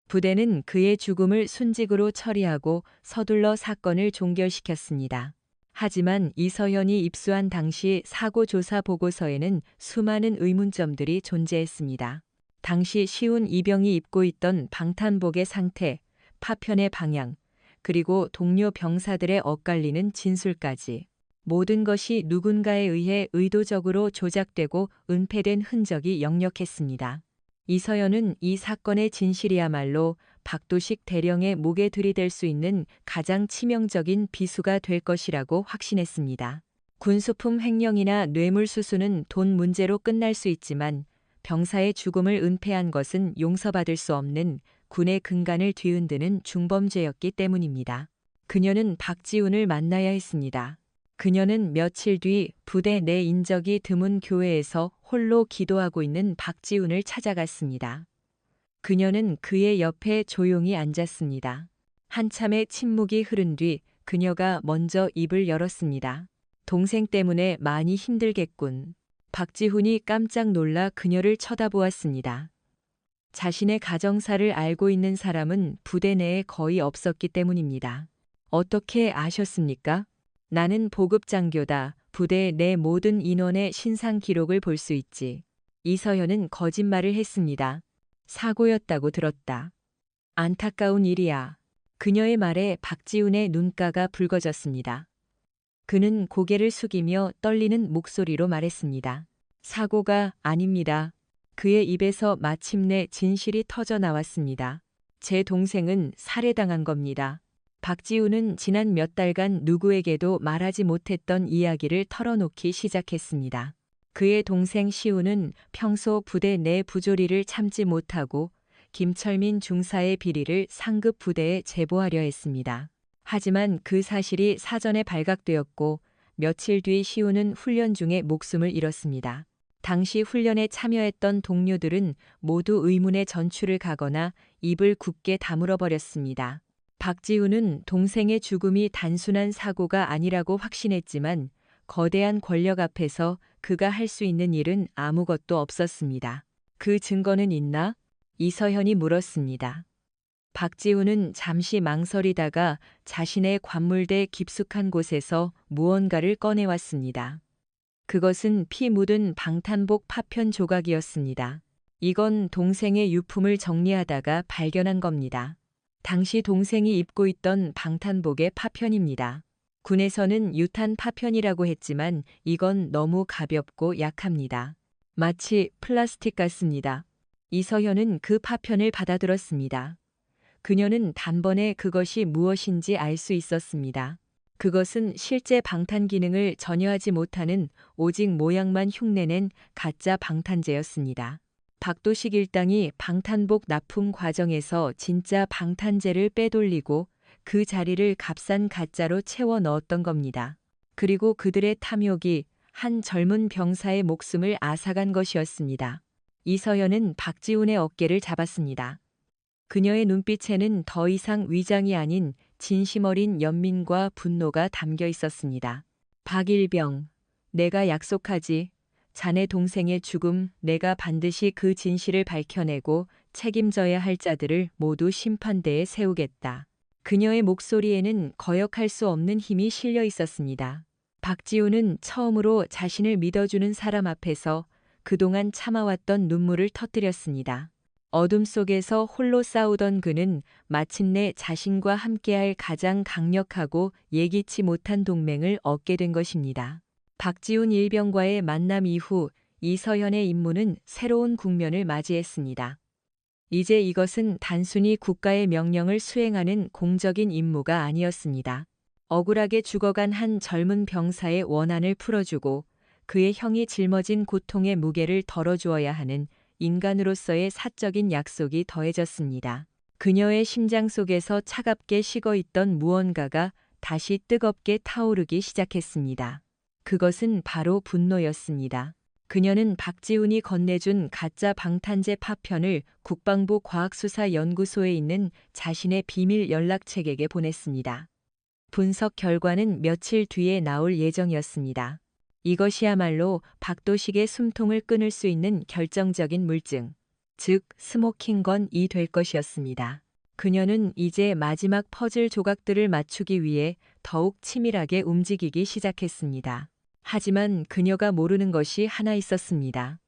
부대는 그의 죽음을 순직으로 처리하고 서둘러 사건을 종결시켰습니다. 하지만 이서현이 입수한 당시 사고 조사 보고서에는 수많은 의문점들이 존재했습니다. 당시 시운 이병이 입고 있던 방탄복의 상태, 파편의 방향, 그리고 동료 병사들의 엇갈리는 진술까지 모든 것이 누군가에 의해 의도적으로 조작되고 은폐된 흔적이 역력했습니다. 이서연은 이 사건의 진실이야말로 박도식 대령의 목에 들이댈 수 있는 가장 치명적인 비수가 될 것이라고 확신했습니다. 군수품 횡령이나 뇌물수수는 돈 문제로 끝날 수 있지만 병사의 죽음을 은폐한 것은 용서받을 수 없는 군의 근간을 뒤흔드는 중범죄였기 때문입니다. 그녀는 박지훈을 만나야 했습니다. 그녀는 며칠 뒤 부대 내 인적이 드문 교회에서 홀로 기도하고 있는 박지훈을 찾아갔습니다. 그녀는 그의 옆에 조용히 앉았습니다. 한참의 침묵이 흐른 뒤 그녀가 먼저 입을 열었습니다. 동생 때문에 많이 힘들겠군. 박지훈이 깜짝 놀라 그녀를 쳐다보았습니다. 자신의 가정사를 알고 있는 사람은 부대 내에 거의 없었기 때문입니다. 어떻게 아셨습니까? 나는 보급장교다. 부대 내 모든 인원의 신상 기록을 볼 수 있지. 이서연은 거짓말을 했습니다. 사고였다고 들었다. 안타까운 일이야. 그녀의 말에 박지훈의 눈가가 붉어졌습니다. 그는 고개를 숙이며 떨리는 목소리로 말했습니다. 사고가 아닙니다. 그의 입에서 마침내 진실이 터져 나왔습니다. 제 동생은 살해당한 겁니다. 박지훈은 지난 몇 달간 누구에게도 말하지 못했던 이야기를 털어놓기 시작했습니다. 그의 동생 시우는 평소 부대 내 부조리를 참지 못하고 김철민 중사의 비리를 상급 부대에 제보하려 했습니다. 하지만 그 사실이 사전에 발각되었고 며칠 뒤 시우는 훈련 중에 목숨을 잃었습니다. 당시 훈련에 참여했던 동료들은 모두 의문의 전출을 가거나 입을 굳게 다물어 버렸습니다. 박지훈은 동생의 죽음이 단순한 사고가 아니라고 확신했지만 거대한 권력 앞에서 그가 할 수 있는 일은 아무것도 없었습니다. 그 증거는 있나? 이서현이 물었습니다. 박지훈은 잠시 망설이다가 자신의 관물대 깊숙한 곳에서 무언가를 꺼내왔습니다. 그것은 피 묻은 방탄복 파편 조각이었습니다. 이건 동생의 유품을 정리하다가 발견한 겁니다. 당시 동생이 입고 있던 방탄복의 파편입니다. 군에서는 유탄 파편이라고 했지만 이건 너무 가볍고 약합니다. 마치 플라스틱 같습니다. 이서현은 그 파편을 받아들었습니다. 그녀는 단번에 그것이 무엇인지 알 수 있었습니다. 그것은 실제 방탄 기능을 전혀 하지 못하는 오직 모양만 흉내낸 가짜 방탄제였습니다. 박도식 일당이 방탄복 납품 과정에서 진짜 방탄제를 빼돌리고 그 자리를 값싼 가짜로 채워 넣었던 겁니다. 그리고 그들의 탐욕이 한 젊은 병사의 목숨을 앗아간 것이었습니다. 이서연은 박지훈의 어깨를 잡았습니다. 그녀의 눈빛에는 더 이상 위장이 아닌 진심 어린 연민과 분노가 담겨 있었습니다. 박일병, 내가 약속하지. 자네 동생의 죽음, 내가 반드시 그 진실을 밝혀내고 책임져야 할 자들을 모두 심판대에 세우겠다. 그녀의 목소리에는 거역할 수 없는 힘이 실려 있었습니다. 박지훈은 처음으로 자신을 믿어주는 사람 앞에서 그동안 참아왔던 눈물을 터뜨렸습니다. 어둠 속에서 홀로 싸우던 그는 마침내 자신과 함께할 가장 강력하고 예기치 못한 동맹을 얻게 된 것입니다. 박지훈 일병과의 만남 이후 이서현의 임무는 새로운 국면을 맞이했습니다. 이제 이것은 단순히 국가의 명령을 수행하는 공적인 임무가 아니었습니다. 억울하게 죽어간 한 젊은 병사의 원한을 풀어주고 그의 형이 짊어진 고통의 무게를 덜어주어야 하는 인간으로서의 사적인 약속이 더해졌습니다. 그녀의 심장 속에서 차갑게 식어있던 무언가가 다시 뜨겁게 타오르기 시작했습니다. 그것은 바로 분노였습니다. 그녀는 박지훈이 건네준 가짜 방탄제 파편을 국방부 과학수사연구소에 있는 자신의 비밀 연락책에게 보냈습니다. 분석 결과는 며칠 뒤에 나올 예정이었습니다. 이것이야말로 박도식의 숨통을 끊을 수 있는 결정적인 물증, 즉 스모킹건이 될 것이었습니다. 그녀는 이제 마지막 퍼즐 조각들을 맞추기 위해 더욱 치밀하게 움직이기 시작했습니다. 하지만 그녀가 모르는 것이 하나 있었습니다.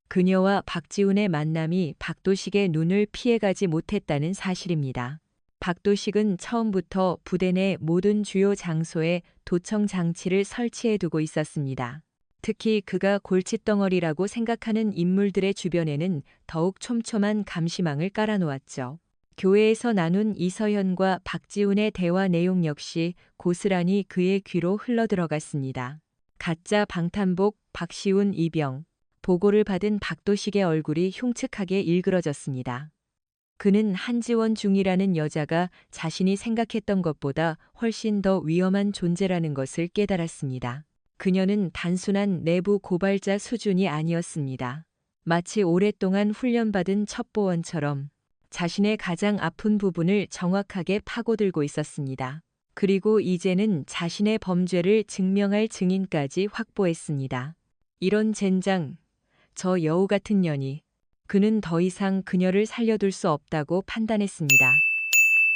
그녀와 박지훈의 만남이 박도식의 눈을 피해가지 못했다는 사실입니다. 박도식은 처음부터 부대 내 모든 주요 장소에 도청 장치를 설치해 두고 있었습니다. 특히 그가 골칫덩어리라고 생각하는 인물들의 주변에는 더욱 촘촘한 감시망을 깔아놓았죠. 교회에서 나눈 이서현과 박지훈의 대화 내용 역시 고스란히 그의 귀로 흘러들어갔습니다. 가짜 방탄복 박시훈 입영. 보고를 받은 박도식의 얼굴이 흉측하게 일그러졌습니다. 그는 한지원 중이라는 여자가 자신이 생각했던 것보다 훨씬 더 위험한 존재라는 것을 깨달았습니다. 그녀는 단순한 내부 고발자 수준이 아니었습니다. 마치 오랫동안 훈련받은 첩보원처럼 자신의 가장 아픈 부분을 정확하게 파고들고 있었습니다. 그리고 이제는 자신의 범죄를 증명할 증인까지 확보했습니다. 이런 젠장, 저 여우 같은 년이. 그는 더 이상 그녀를 살려둘 수 없다고 판단했습니다.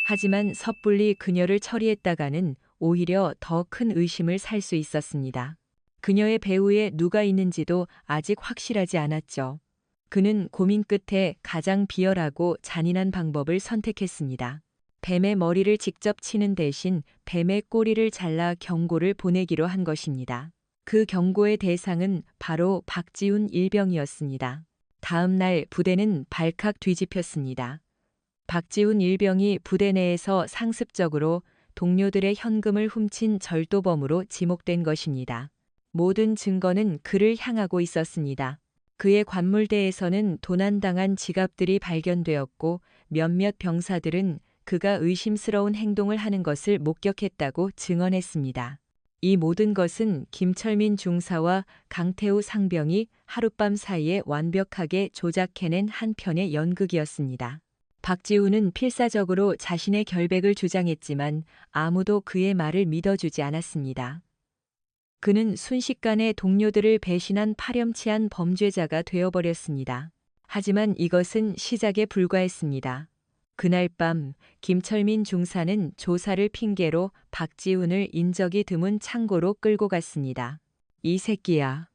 하지만 섣불리 그녀를 처리했다가는 오히려 더 큰 의심을 살 수 있었습니다. 그녀의 배후에 누가 있는지도 아직 확실하지 않았죠. 그는 고민 끝에 가장 비열하고 잔인한 방법을 선택했습니다. 뱀의 머리를 직접 치는 대신 뱀의 꼬리를 잘라 경고를 보내기로 한 것입니다. 그 경고의 대상은 바로 박지훈 일병이었습니다. 다음 날 부대는 발칵 뒤집혔습니다. 박지훈 일병이 부대 내에서 상습적으로 동료들의 현금을 훔친 절도범으로 지목된 것입니다. 모든 증거는 그를 향하고 있었습니다. 그의 관물대에서는 도난당한 지갑들이 발견되었고 몇몇 병사들은 그가 의심스러운 행동을 하는 것을 목격했다고 증언했습니다. 이 모든 것은 김철민 중사와 강태우 상병이 하룻밤 사이에 완벽하게 조작해낸 한 편의 연극이었습니다. 박지훈은 필사적으로 자신의 결백을 주장했지만 아무도 그의 말을 믿어주지 않았습니다. 그는 순식간에 동료들을 배신한 파렴치한 범죄자가 되어버렸습니다. 하지만 이것은 시작에 불과했습니다. 그날 밤 김철민 중사는 조사를 핑계로 박지훈을 인적이 드문 창고로 끌고 갔습니다. 이 새끼야.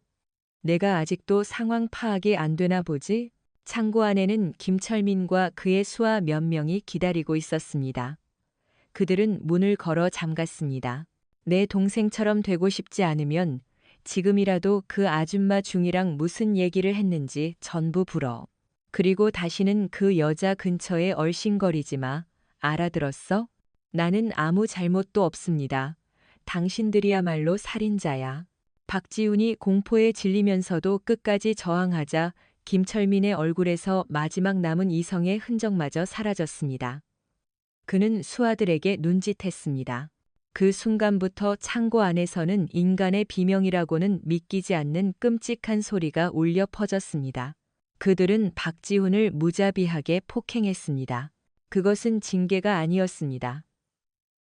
내가 아직도 상황 파악이 안 되나 보지? 창고 안에는 김철민과 그의 수하 몇 명이 기다리고 있었습니다. 그들은 문을 걸어 잠갔습니다. 내 동생처럼 되고 싶지 않으면 지금이라도 그 아줌마 중이랑 무슨 얘기를 했는지 전부 불어. 그리고 다시는 그 여자 근처에 얼씬거리지 마. 알아들었어? 나는 아무 잘못도 없습니다. 당신들이야말로 살인자야. 박지훈이 공포에 질리면서도 끝까지 저항하자 김철민의 얼굴에서 마지막 남은 이성의 흔적마저 사라졌습니다. 그는 수하들에게 눈짓했습니다. 그 순간부터 창고 안에서는 인간의 비명이라고는 믿기지 않는 끔찍한 소리가 울려 퍼졌습니다. 그들은 박지훈을 무자비하게 폭행했습니다. 그것은 징계가 아니었습니다.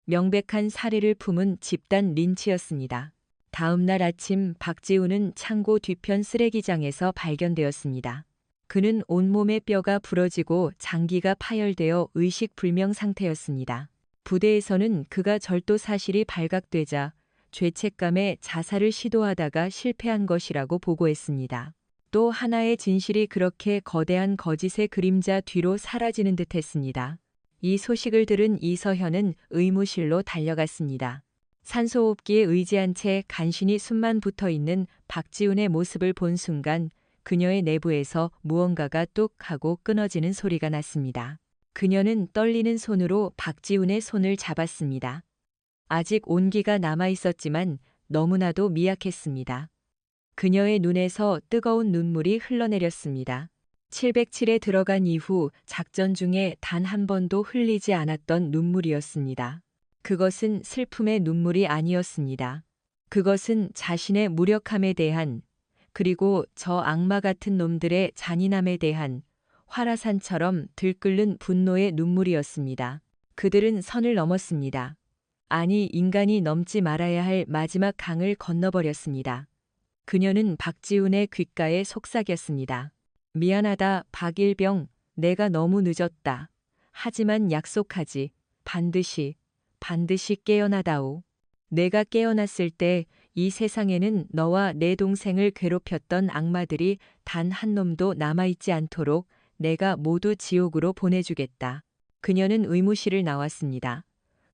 명백한 살해를 품은 집단 린치였습니다. 다음 날 아침 박지훈은 창고 뒤편 쓰레기장에서 발견되었습니다. 그는 온몸의 뼈가 부러지고 장기가 파열되어 의식불명 상태였습니다. 부대에서는 그가 절도 사실이 발각되자 죄책감에 자살을 시도하다가 실패한 것이라고 보고했습니다. 또 하나의 진실이 그렇게 거대한 거짓의 그림자 뒤로 사라지는 듯했습니다. 이 소식을 들은 이서현은 의무실로 달려갔습니다. 산소호흡기에 의지한 채 간신히 숨만 붙어있는 박지훈의 모습을 본 순간 그녀의 내부에서 무언가가 뚝 하고 끊어지는 소리가 났습니다. 그녀는 떨리는 손으로 박지훈의 손을 잡았습니다. 아직 온기가 남아있었지만 너무나도 미약했습니다. 그녀의 눈에서 뜨거운 눈물이 흘러내렸습니다. 707에 들어간 이후 작전 중에 단 한 번도 흘리지 않았던 눈물이었습니다. 그것은 슬픔의 눈물이 아니었습니다. 그것은 자신의 무력함에 대한, 그리고 저 악마 같은 놈들의 잔인함에 대한 화라산처럼 들끓는 분노의 눈물이었습니다. 그들은 선을 넘었습니다. 아니, 인간이 넘지 말아야 할 마지막 강을 건너버렸습니다. 그녀는 박지훈의 귓가에 속삭였습니다. 미안하다, 박일병. 내가 너무 늦었다. 하지만 약속하지. 반드시 깨어나다오. 내가 깨어났을 때 이 세상에는 너와 내 동생을 괴롭혔던 악마들이 단 한 놈도 남아있지 않도록 내가 모두 지옥으로 보내주겠다. 그녀는 의무실을 나왔습니다.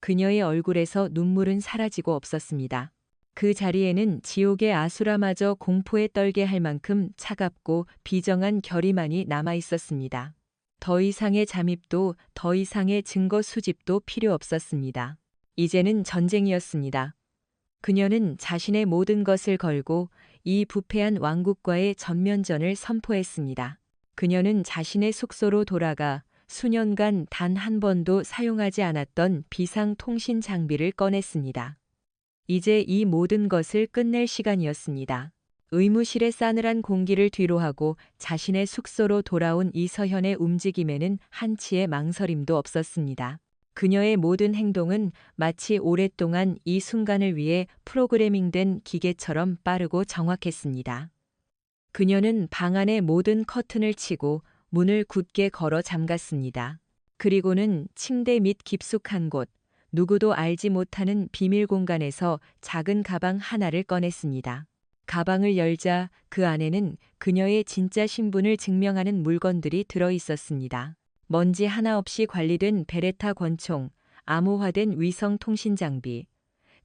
그녀의 얼굴에서 눈물은 사라지고 없었습니다. 그 자리에는 지옥의 아수라마저 공포에 떨게 할 만큼 차갑고 비정한 결의만이 남아 있었습니다. 더 이상의 잠입도 더 이상의 증거 수집도 필요 없었습니다. 이제는 전쟁이었습니다. 그녀는 자신의 모든 것을 걸고 이 부패한 왕국과의 전면전을 선포했습니다. 그녀는 자신의 숙소로 돌아가 수년간 단 한 번도 사용하지 않았던 비상통신 장비를 꺼냈습니다. 이제 이 모든 것을 끝낼 시간이었습니다. 의무실의 싸늘한 공기를 뒤로하고 자신의 숙소로 돌아온 이서현의 움직임에는 한치의 망설임도 없었습니다. 그녀의 모든 행동은 마치 오랫동안 이 순간을 위해 프로그래밍된 기계처럼 빠르고 정확했습니다. 그녀는 방 안의 모든 커튼을 치고 문을 굳게 걸어 잠갔습니다. 그리고는 침대 밑 깊숙한 곳, 누구도 알지 못하는 비밀 공간에서 작은 가방 하나를 꺼냈습니다. 가방을 열자 그 안에는 그녀의 진짜 신분을 증명하는 물건들이 들어 있었습니다. 먼지 하나 없이 관리된 베레타 권총, 암호화된 위성 통신 장비,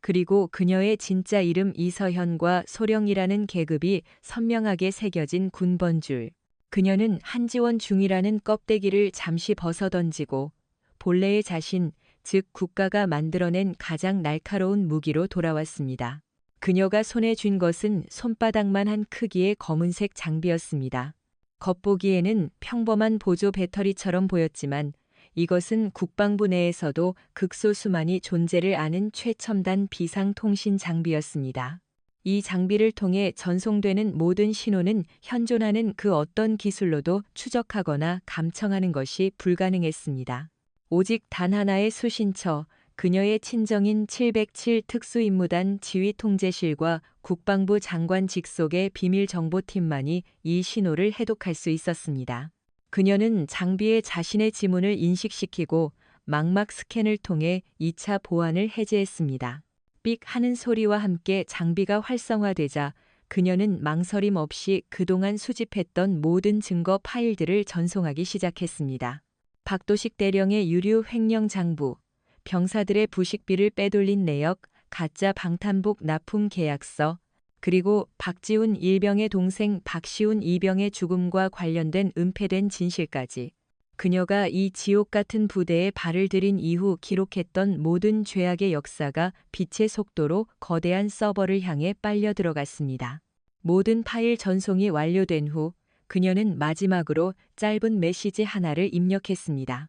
그리고 그녀의 진짜 이름 이서현과 소령이라는 계급이 선명하게 새겨진 군번줄. 그녀는 한지원 중이라는 껍데기를 잠시 벗어던지고 본래의 자신, 즉 국가가 만들어낸 가장 날카로운 무기로 돌아왔습니다. 그녀가 손에 쥔 것은 손바닥만 한 크기의 검은색 장비였습니다. 겉보기에는 평범한 보조 배터리처럼 보였지만 이것은 국방부 내에서도 극소수만이 존재를 아는 최첨단 비상통신 장비였습니다. 이 장비를 통해 전송되는 모든 신호는 현존하는 그 어떤 기술로도 추적하거나 감청하는 것이 불가능했습니다. 오직 단 하나의 수신처, 그녀의 친정인 707 특수임무단 지휘통제실과 국방부 장관 직속의 비밀정보팀만이 이 신호를 해독할 수 있었습니다. 그녀는 장비에 자신의 지문을 인식시키고 망막 스캔을 통해 2차 보안을 해제했습니다. 삑 하는 소리와 함께 장비가 활성화되자 그녀는 망설임 없이 그동안 수집했던 모든 증거 파일들을 전송하기 시작했습니다. 박도식 대령의 유류 횡령 장부, 병사들의 부식비를 빼돌린 내역, 가짜 방탄복 납품 계약서, 그리고 박지훈 일병의 동생 박시훈 이병의 죽음과 관련된 은폐된 진실까지. 그녀가 이 지옥 같은 부대에 발을 들인 이후 기록했던 모든 죄악의 역사가 빛의 속도로 거대한 서버를 향해 빨려 들어갔습니다. 모든 파일 전송이 완료된 후 그녀는 마지막으로 짧은 메시지 하나를 입력했습니다.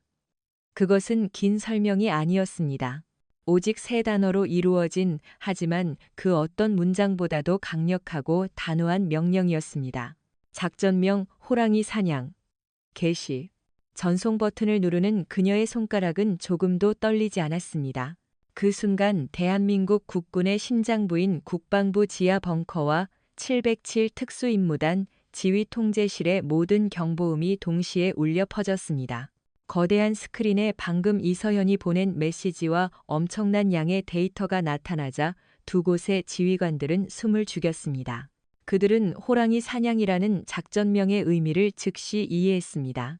그것은 긴 설명이 아니었습니다. 오직 3단어로 이루어진 하지만 그 어떤 문장보다도 강력하고 단호한 명령이었습니다. 작전명 호랑이 사냥. 개시. 전송 버튼을 누르는 그녀의 손가락은 조금도 떨리지 않았습니다. 그 순간 대한민국 국군의 심장부인 국방부 지하 벙커와 707 특수임무단 지휘통제실의 모든 경보음이 동시에 울려 퍼졌습니다. 거대한 스크린에 방금 이서현이 보낸 메시지와 엄청난 양의 데이터가 나타나자 두 곳의 지휘관들은 숨을 죽였습니다. 그들은 호랑이 사냥이라는 작전명의 의미를 즉시 이해했습니다.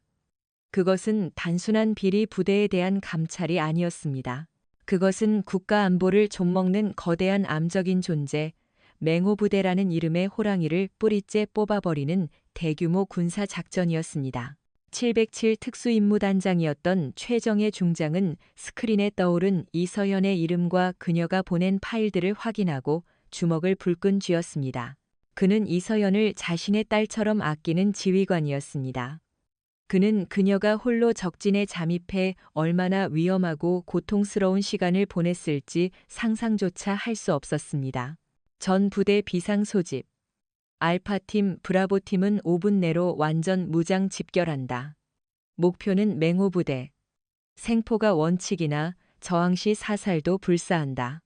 그것은 단순한 비리 부대에 대한 감찰이 아니었습니다. 그것은 국가 안보를 좀먹는 거대한 암적인 존재, 맹호부대라는 이름의 호랑이를 뿌리째 뽑아버리는 대규모 군사 작전이었습니다. 707 특수임무단장이었던 최정예 중장은 스크린에 떠오른 이서현의 이름과 그녀가 보낸 파일들을 확인하고 주먹을 불끈 쥐었습니다. 그는 이서현을 자신의 딸처럼 아끼는 지휘관이었습니다. 그는 그녀가 홀로 적진에 잠입해 얼마나 위험하고 고통스러운 시간을 보냈을지 상상조차 할 수 없었습니다. 전 부대 비상 소집. 알파팀, 브라보팀은 5분 내로 완전 무장 집결한다. 목표는 맹호부대. 생포가 원칙이나 저항시 사살도 불사한다.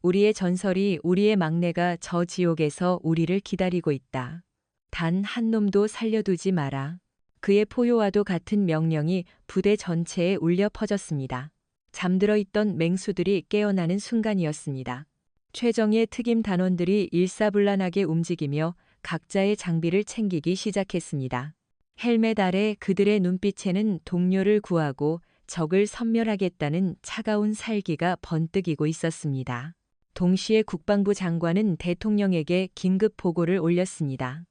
우리의 전설이 우리의 막내가 저 지옥에서 우리를 기다리고 있다. 단 한 놈도 살려두지 마라. 그의 포효와도 같은 명령이 부대 전체에 울려 퍼졌습니다. 잠들어 있던 맹수들이 깨어나는 순간이었습니다. 최정예 특임 단원들이 일사불란하게 움직이며 각자의 장비를 챙기기 시작했습니다. 헬멧 아래 그들의 눈빛에는 동료를 구하고 적을 섬멸하겠다는 차가운 살기가 번뜩이고 있었습니다. 동시에 국방부 장관은 대통령에게 긴급 보고를 올렸습니다.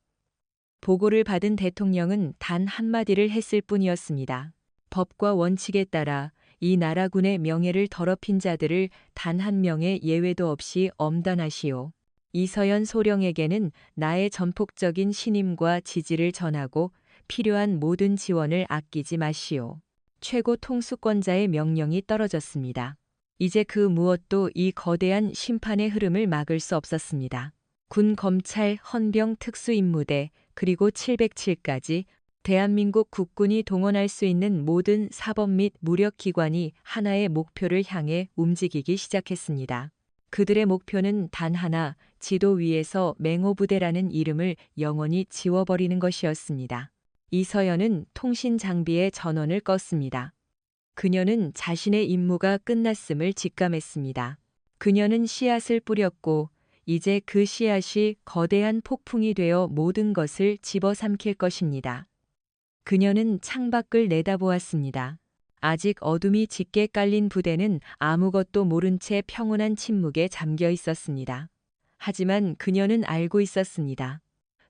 보고를 받은 대통령은 단 한마디를 했을 뿐이었습니다. 법과 원칙에 따라 이 나라군의 명예를 더럽힌 자들을 단 한 명의 예외도 없이 엄단하시오. 이서연 소령에게는 나의 전폭적인 신임과 지지를 전하고 필요한 모든 지원을 아끼지 마시오. 최고 통수권자의 명령이 떨어졌습니다. 이제 그 무엇도 이 거대한 심판의 흐름을 막을 수 없었습니다. 군, 검찰, 헌병, 특수임무대, 그리고 707까지 대한민국 국군이 동원할 수 있는 모든 사법 및 무력기관이 하나의 목표를 향해 움직이기 시작했습니다. 그들의 목표는 단 하나, 지도 위에서 맹호부대라는 이름을 영원히 지워버리는 것이었습니다. 이서연은 통신 장비의 전원을 껐습니다. 그녀는 자신의 임무가 끝났음을 직감했습니다. 그녀는 씨앗을 뿌렸고 이제 그 씨앗이 거대한 폭풍이 되어 모든 것을 집어삼킬 것입니다. 그녀는 창밖을 내다보았습니다. 아직 어둠이 짙게 깔린 부대는 아무것도 모른 채 평온한 침묵에 잠겨 있었습니다. 하지만 그녀는 알고 있었습니다.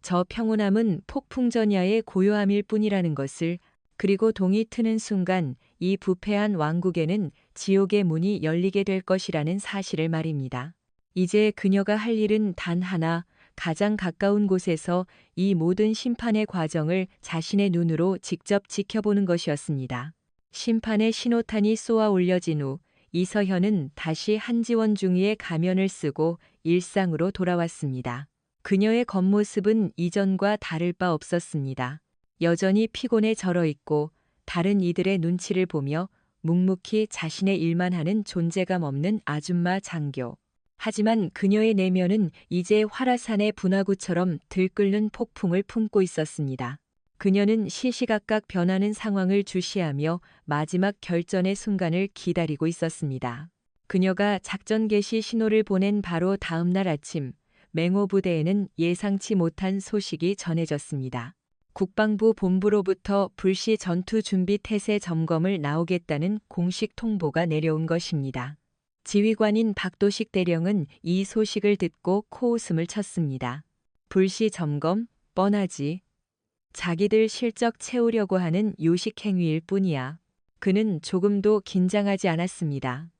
저 평온함은 폭풍전야의 고요함일 뿐이라는 것을, 그리고 동이 트는 순간 이 부패한 왕국에는 지옥의 문이 열리게 될 것이라는 사실을 말입니다. 이제 그녀가 할 일은 단 하나, 가장 가까운 곳에서 이 모든 심판의 과정을 자신의 눈으로 직접 지켜보는 것이었습니다. 심판의 신호탄이 쏘아 올려진 후 이서현은 다시 한지원 중위의 가면을 쓰고 일상으로 돌아왔습니다. 그녀의 겉모습은 이전과 다를 바 없었습니다. 여전히 피곤에 절어 있고 다른 이들의 눈치를 보며 묵묵히 자신의 일만 하는 존재감 없는 아줌마 장교. 하지만 그녀의 내면은 이제 화라산의 분화구처럼 들끓는 폭풍을 품고 있었습니다. 그녀는 시시각각 변하는 상황을 주시하며 마지막 결전의 순간을 기다리고 있었습니다. 그녀가 작전 개시 신호를 보낸 바로 다음 날 아침, 맹호부대에는 예상치 못한 소식이 전해졌습니다. 국방부 본부로부터 불시 전투 준비 태세 점검을 나오겠다는 공식 통보가 내려온 것입니다. 지휘관인 박도식 대령은 이 소식을 듣고 코웃음을 쳤습니다. 불시 점검? 뻔하지. 자기들 실적 채우려고 하는 요식 행위일 뿐이야. 그는 조금도 긴장하지 않았습니다.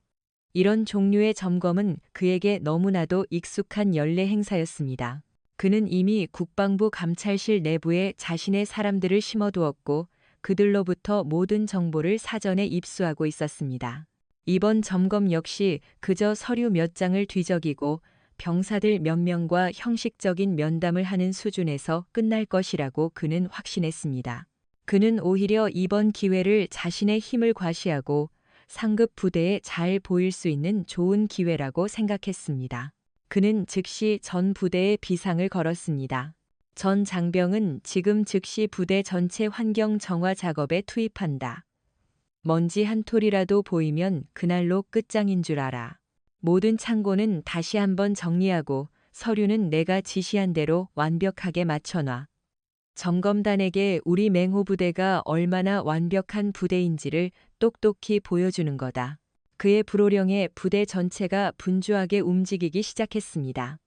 이런 종류의 점검은 그에게 너무나도 익숙한 연례 행사였습니다. 그는 이미 국방부 감찰실 내부에 자신의 사람들을 심어두었고 그들로부터 모든 정보를 사전에 입수하고 있었습니다. 이번 점검 역시 그저 서류 몇 장을 뒤적이고 병사들 몇 명과 형식적인 면담을 하는 수준에서 끝날 것이라고 그는 확신했습니다. 그는 오히려 이번 기회를 자신의 힘을 과시하고 상급 부대에 잘 보일 수 있는 좋은 기회라고 생각했습니다. 그는 즉시 전 부대에 비상을 걸었습니다. 전 장병은 지금 즉시 부대 전체 환경 정화 작업에 투입한다. 먼지 한 톨이라도 보이면 그날로 끝장인 줄 알아. 모든 창고는 다시 한번 정리하고 서류는 내가 지시한 대로 완벽하게 맞춰놔. 점검단에게 우리 맹호부대가 얼마나 완벽한 부대인지를 똑똑히 보여주는 거다. 그의 불호령에 부대 전체가 분주하게 움직이기 시작했습니다.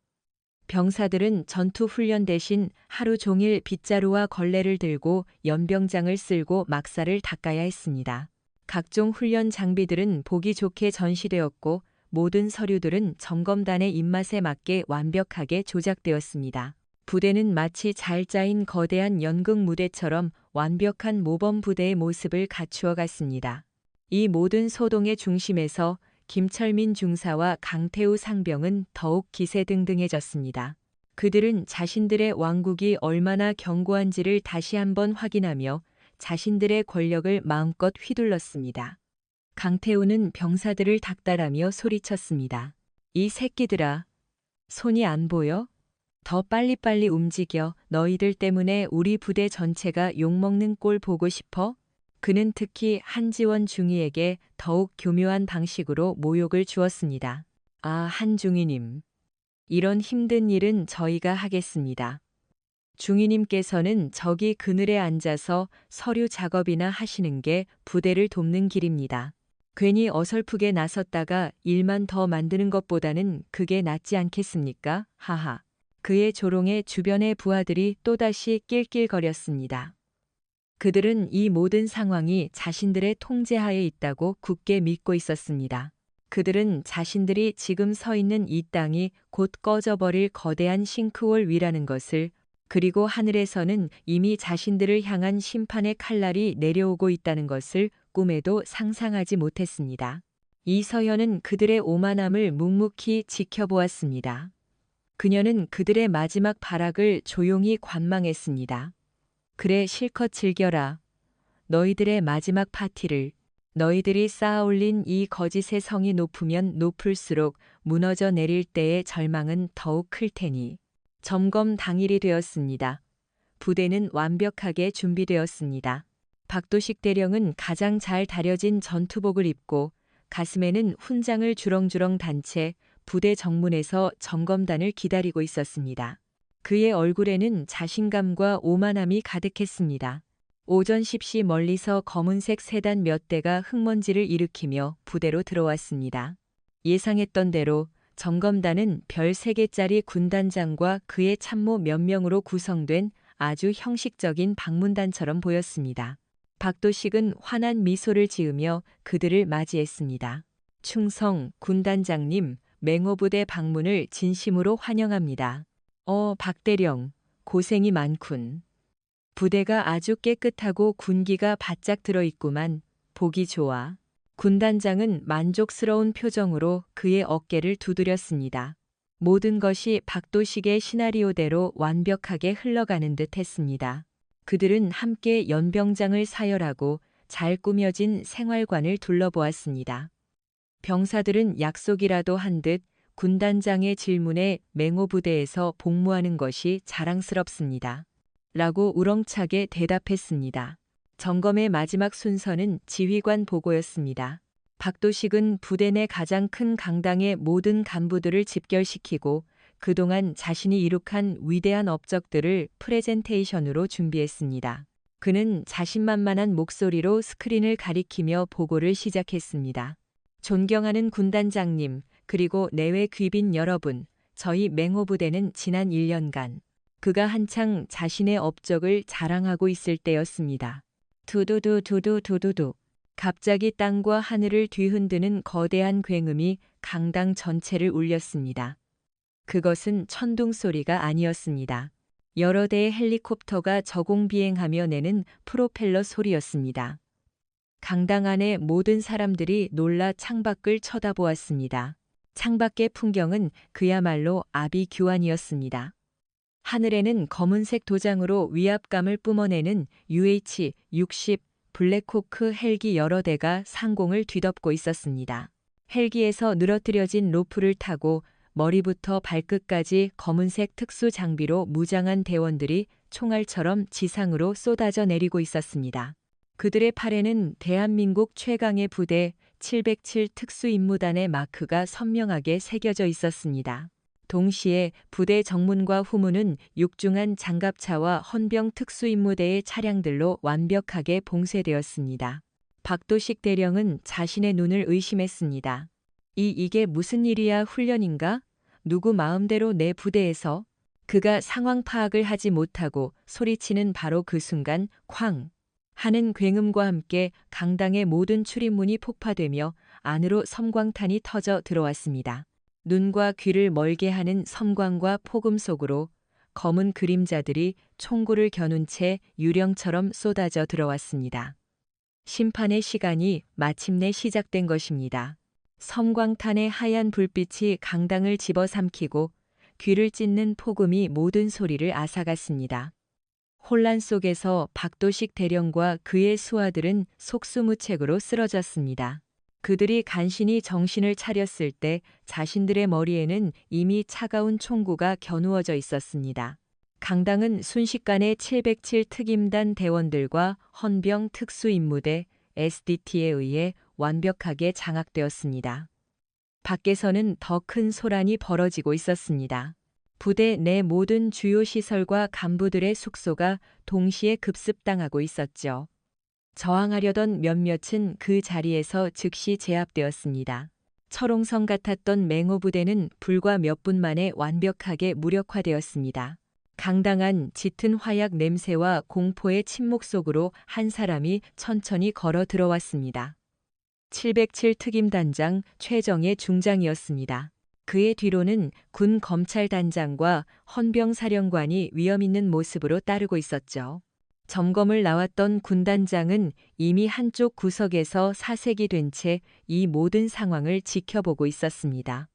병사들은 전투 훈련 대신 하루 종일 빗자루와 걸레를 들고 연병장을 쓸고 막사를 닦아야 했습니다. 각종 훈련 장비들은 보기 좋게 전시되었고 모든 서류들은 점검단의 입맛에 맞게 완벽하게 조작되었습니다. 부대는 마치 잘 짜인 거대한 연극 무대처럼 완벽한 모범 부대의 모습을 갖추어 갔습니다. 이 모든 소동의 중심에서 김철민 중사와 강태우 상병은 더욱 기세등등해졌습니다. 그들은 자신들의 왕국이 얼마나 견고한지를 다시 한번 확인하며 자신들의 권력을 마음껏 휘둘렀습니다. 강태우는 병사들을 닥달하며 소리쳤습니다. 이 새끼들아, 손이 안 보여? 더 빨리빨리 움직여. 너희들 때문에 우리 부대 전체가 욕먹는 꼴 보고 싶어? 그는 특히 한지원 중위에게 더욱 교묘한 방식으로 모욕을 주었습니다. 아, 한중위님. 이런 힘든 일은 저희가 하겠습니다. 중위님께서는 저기 그늘에 앉아서 서류 작업이나 하시는 게 부대를 돕는 길입니다. 괜히 어설프게 나섰다가 일만 더 만드는 것보다는 그게 낫지 않겠습니까? 하하. 그의 조롱에 주변의 부하들이 또다시 낄낄거렸습니다. 그들은 이 모든 상황이 자신들의 통제하에 있다고 굳게 믿고 있었습니다. 그들은 자신들이 지금 서 있는 이 땅이 곧 꺼져버릴 거대한 싱크홀 위라는 것을, 그리고 하늘에서는 이미 자신들을 향한 심판의 칼날이 내려오고 있다는 것을 꿈에도 상상하지 못했습니다. 이서연은 그들의 오만함을 묵묵히 지켜보았습니다. 그녀는 그들의 마지막 발악을 조용히 관망했습니다. 그래, 실컷 즐겨라. 너희들의 마지막 파티를. 너희들이 쌓아올린 이 거짓의 성이 높으면 높을수록 무너져 내릴 때의 절망은 더욱 클 테니. 점검 당일이 되었습니다. 부대는 완벽하게 준비되었습니다. 박도식 대령은 가장 잘 다려진 전투복을 입고 가슴에는 훈장을 주렁주렁 단 채 부대 정문에서 점검단을 기다리고 있었습니다. 그의 얼굴에는 자신감과 오만함이 가득했습니다. 오전 10시 멀리서 검은색 세단 몇 대가 흙먼지를 일으키며 부대로 들어왔습니다. 예상했던 대로 점검단은 별 3개짜리 군단장과 그의 참모 몇 명으로 구성된 아주 형식적인 방문단처럼 보였습니다. 박도식은 환한 미소를 지으며 그들을 맞이했습니다. 충성, 군단장님, 맹호부대 방문을 진심으로 환영합니다. 박대령, 고생이 많군. 부대가 아주 깨끗하고 군기가 바짝 들어있구만. 보기 좋아. 군단장은 만족스러운 표정으로 그의 어깨를 두드렸습니다. 모든 것이 박도식의 시나리오대로 완벽하게 흘러가는 듯 했습니다. 그들은 함께 연병장을 사열하고 잘 꾸며진 생활관을 둘러보았습니다. 병사들은 약속이라도 한 듯 군단장의 질문에 맹호부대에서 복무하는 것이 자랑스럽습니다. 라고 우렁차게 대답했습니다. 점검의 마지막 순서는 지휘관 보고였습니다. 박도식은 부대 내 가장 큰 강당의 모든 간부들을 집결시키고 그동안 자신이 이룩한 위대한 업적들을 프레젠테이션으로 준비했습니다. 그는 자신만만한 목소리로 스크린을 가리키며 보고를 시작했습니다. 존경하는 군단장님, 그리고 내외 귀빈 여러분, 저희 맹호부대는 지난 1년간 그가 한창 자신의 업적을 자랑하고 있을 때였습니다. 두두두 두두두두두. 갑자기 땅과 하늘을 뒤흔드는 거대한 굉음이 강당 전체를 울렸습니다. 그것은 천둥 소리가 아니었습니다. 여러 대의 헬리콥터가 저공비행하며 내는 프로펠러 소리였습니다. 강당 안의 모든 사람들이 놀라 창밖을 쳐다보았습니다. 창밖의 풍경은 그야말로 아비규환이었습니다. 하늘에는 검은색 도장으로 위압감을 뿜어내는 UH-60 블랙호크 헬기 여러 대가 상공을 뒤덮고 있었습니다. 헬기에서 늘어뜨려진 로프를 타고 머리부터 발끝까지 검은색 특수 장비로 무장한 대원들이 총알처럼 지상으로 쏟아져 내리고 있었습니다. 그들의 팔에는 대한민국 최강의 부대 707 특수임무단의 마크가 선명하게 새겨져 있었습니다. 동시에 부대 정문과 후문은 육중한 장갑차와 헌병 특수임무대의 차량들로 완벽하게 봉쇄되었습니다. 박도식 대령은 자신의 눈을 의심했습니다. 이게 무슨 일이야, 훈련인가? 누구 마음대로 내 부대에서? 그가 상황 파악을 하지 못하고 소리치는 바로 그 순간 쾅! 하는 굉음과 함께 강당의 모든 출입문이 폭파되며 안으로 섬광탄이 터져 들어왔습니다. 눈과 귀를 멀게 하는 섬광과 폭음 속으로 검은 그림자들이 총구를 겨눈 채 유령처럼 쏟아져 들어왔습니다. 심판의 시간이 마침내 시작된 것입니다. 섬광탄의 하얀 불빛이 강당을 집어삼키고 귀를 찢는 폭음이 모든 소리를 앗아갔습니다. 혼란 속에서 박도식 대령과 그의 수하들은 속수무책으로 쓰러졌습니다. 그들이 간신히 정신을 차렸을 때 자신들의 머리에는 이미 차가운 총구가 겨누어져 있었습니다. 강당은 순식간에 707 특임단 대원들과 헌병 특수임무대 SDT에 의해 완벽하게 장악되었습니다. 밖에서는 더 큰 소란이 벌어지고 있었습니다. 부대 내 모든 주요 시설과 간부들의 숙소가 동시에 급습당하고 있었죠. 저항하려던 몇몇은 그 자리에서 즉시 제압되었습니다. 철옹성 같았던 맹호부대는 불과 몇 분 만에 완벽하게 무력화되었습니다. 강당한 짙은 화약 냄새와 공포의 침묵 속으로 한 사람이 천천히 걸어 들어왔습니다. 707 특임단장 최정예 중장이었습니다. 그의 뒤로는 군 검찰단장과 헌병사령관이 위험 있는 모습으로 따르고 있었죠. 점검을 나왔던 군단장은 이미 한쪽 구석에서 사색이 된 채 이 모든 상황을 지켜보고 있었습니다.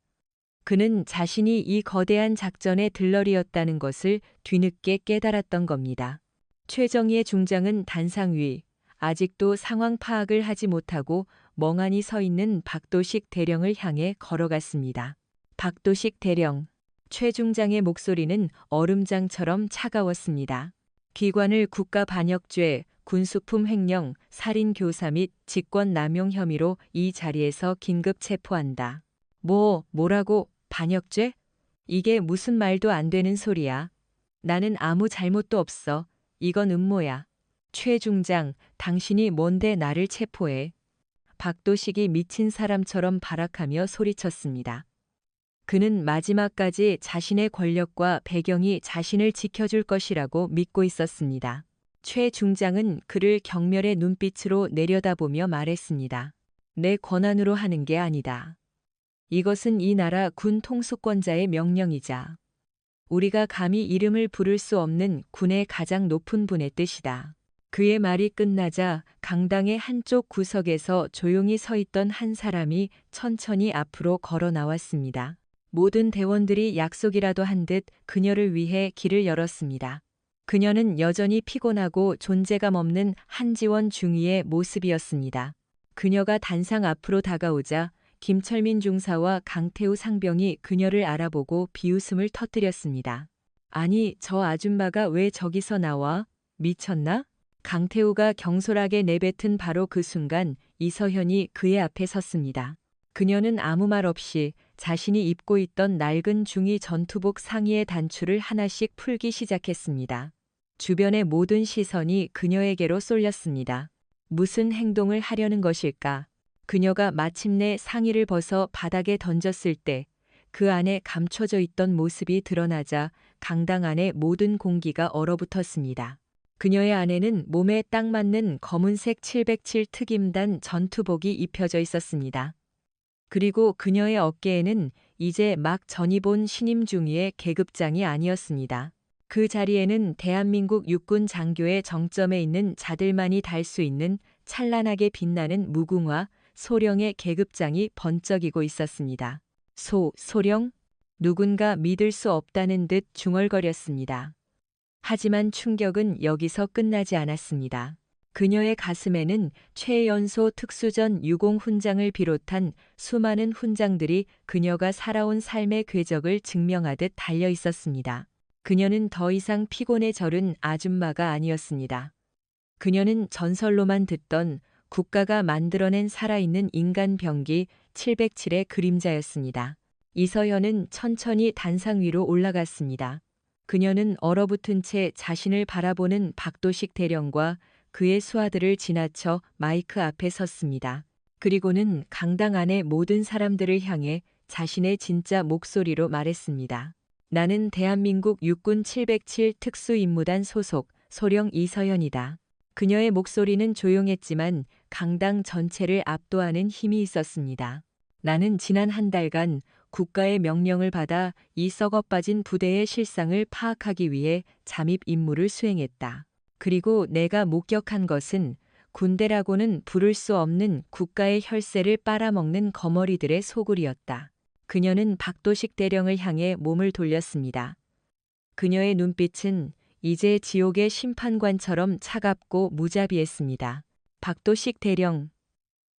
그는 자신이 이 거대한 작전의 들러리였다는 것을 뒤늦게 깨달았던 겁니다. 최정예 중장은 단상 위, 아직도 상황 파악을 하지 못하고 멍하니 서 있는 박도식 대령을 향해 걸어갔습니다. 박도식 대령, 최 중장의 목소리는 얼음장처럼 차가웠습니다. 기관을 국가반역죄, 군수품 횡령, 살인교사 및 직권남용 혐의로 이 자리에서 긴급 체포한다. 뭐라고? 반역죄? 이게 무슨 말도 안 되는 소리야. 나는 아무 잘못도 없어. 이건 음모야. 최 중장, 당신이 뭔데 나를 체포해? 박도식이 미친 사람처럼 발악하며 소리쳤습니다. 그는 마지막까지 자신의 권력과 배경이 자신을 지켜줄 것이라고 믿고 있었습니다. 최 중장은 그를 경멸의 눈빛으로 내려다보며 말했습니다. 내 권한으로 하는 게 아니다. 이것은 이 나라 군 통수권자의 명령이자 우리가 감히 이름을 부를 수 없는 군의 가장 높은 분의 뜻이다. 그의 말이 끝나자 강당의 한쪽 구석에서 조용히 서 있던 한 사람이 천천히 앞으로 걸어 나왔습니다. 모든 대원들이 약속이라도 한 듯 그녀를 위해 길을 열었습니다. 그녀는 여전히 피곤하고 존재감 없는 한지원 중위의 모습이었습니다. 그녀가 단상 앞으로 다가오자 김철민 중사와 강태우 상병이 그녀를 알아보고 비웃음을 터뜨렸습니다. 아니, 저 아줌마가 왜 저기서 나와? 미쳤나? 강태우가 경솔하게 내뱉은 바로 그 순간 이서현이 그의 앞에 섰습니다. 그녀는 아무 말 없이 자신이 입고 있던 낡은 중위 전투복 상의의 단추를 하나씩 풀기 시작했습니다. 주변의 모든 시선이 그녀에게로 쏠렸습니다. 무슨 행동을 하려는 것일까? 그녀가 마침내 상의를 벗어 바닥에 던졌을 때 그 안에 감춰져 있던 모습이 드러나자 강당 안의 모든 공기가 얼어붙었습니다. 그녀의 안에는 몸에 딱 맞는 검은색 707 특임단 전투복이 입혀져 있었습니다. 그리고 그녀의 어깨에는 이제 막 전입 온 신임 중위의 계급장이 아니었습니다. 그 자리에는 대한민국 육군 장교의 정점에 있는 자들만이 달 수 있는 찬란하게 빛나는 무궁화, 소령의 계급장이 번쩍이고 있었습니다. 소령? 누군가 믿을 수 없다는 듯 중얼거렸습니다. 하지만 충격은 여기서 끝나지 않았습니다. 그녀의 가슴에는 최연소 특수전 유공 훈장을 비롯한 수많은 훈장들이 그녀가 살아온 삶의 궤적을 증명하듯 달려 있었습니다. 그녀는 더 이상 피곤에 절은 아줌마가 아니었습니다. 그녀는 전설로만 듣던 국가가 만들어낸 살아있는 인간 병기 707의 그림자였습니다. 이서현은 천천히 단상 위로 올라갔습니다. 그녀는 얼어붙은 채 자신을 바라보는 박도식 대령과 그의 수하들을 지나쳐 마이크 앞에 섰습니다. 그리고는 강당 안의 모든 사람들을 향해 자신의 진짜 목소리로 말했습니다. 나는 대한민국 육군 707 특수임무단 소속 소령 이서현이다. 그녀의 목소리는 조용했지만 강당 전체를 압도하는 힘이 있었습니다. 나는 지난 한 달간 국가의 명령을 받아 이 썩어빠진 부대의 실상을 파악하기 위해 잠입 임무를 수행했다. 그리고 내가 목격한 것은 군대라고는 부를 수 없는 국가의 혈세를 빨아먹는 거머리들의 소굴이었다. 그녀는 박도식 대령을 향해 몸을 돌렸습니다. 그녀의 눈빛은 이제 지옥의 심판관처럼 차갑고 무자비했습니다. 박도식 대령,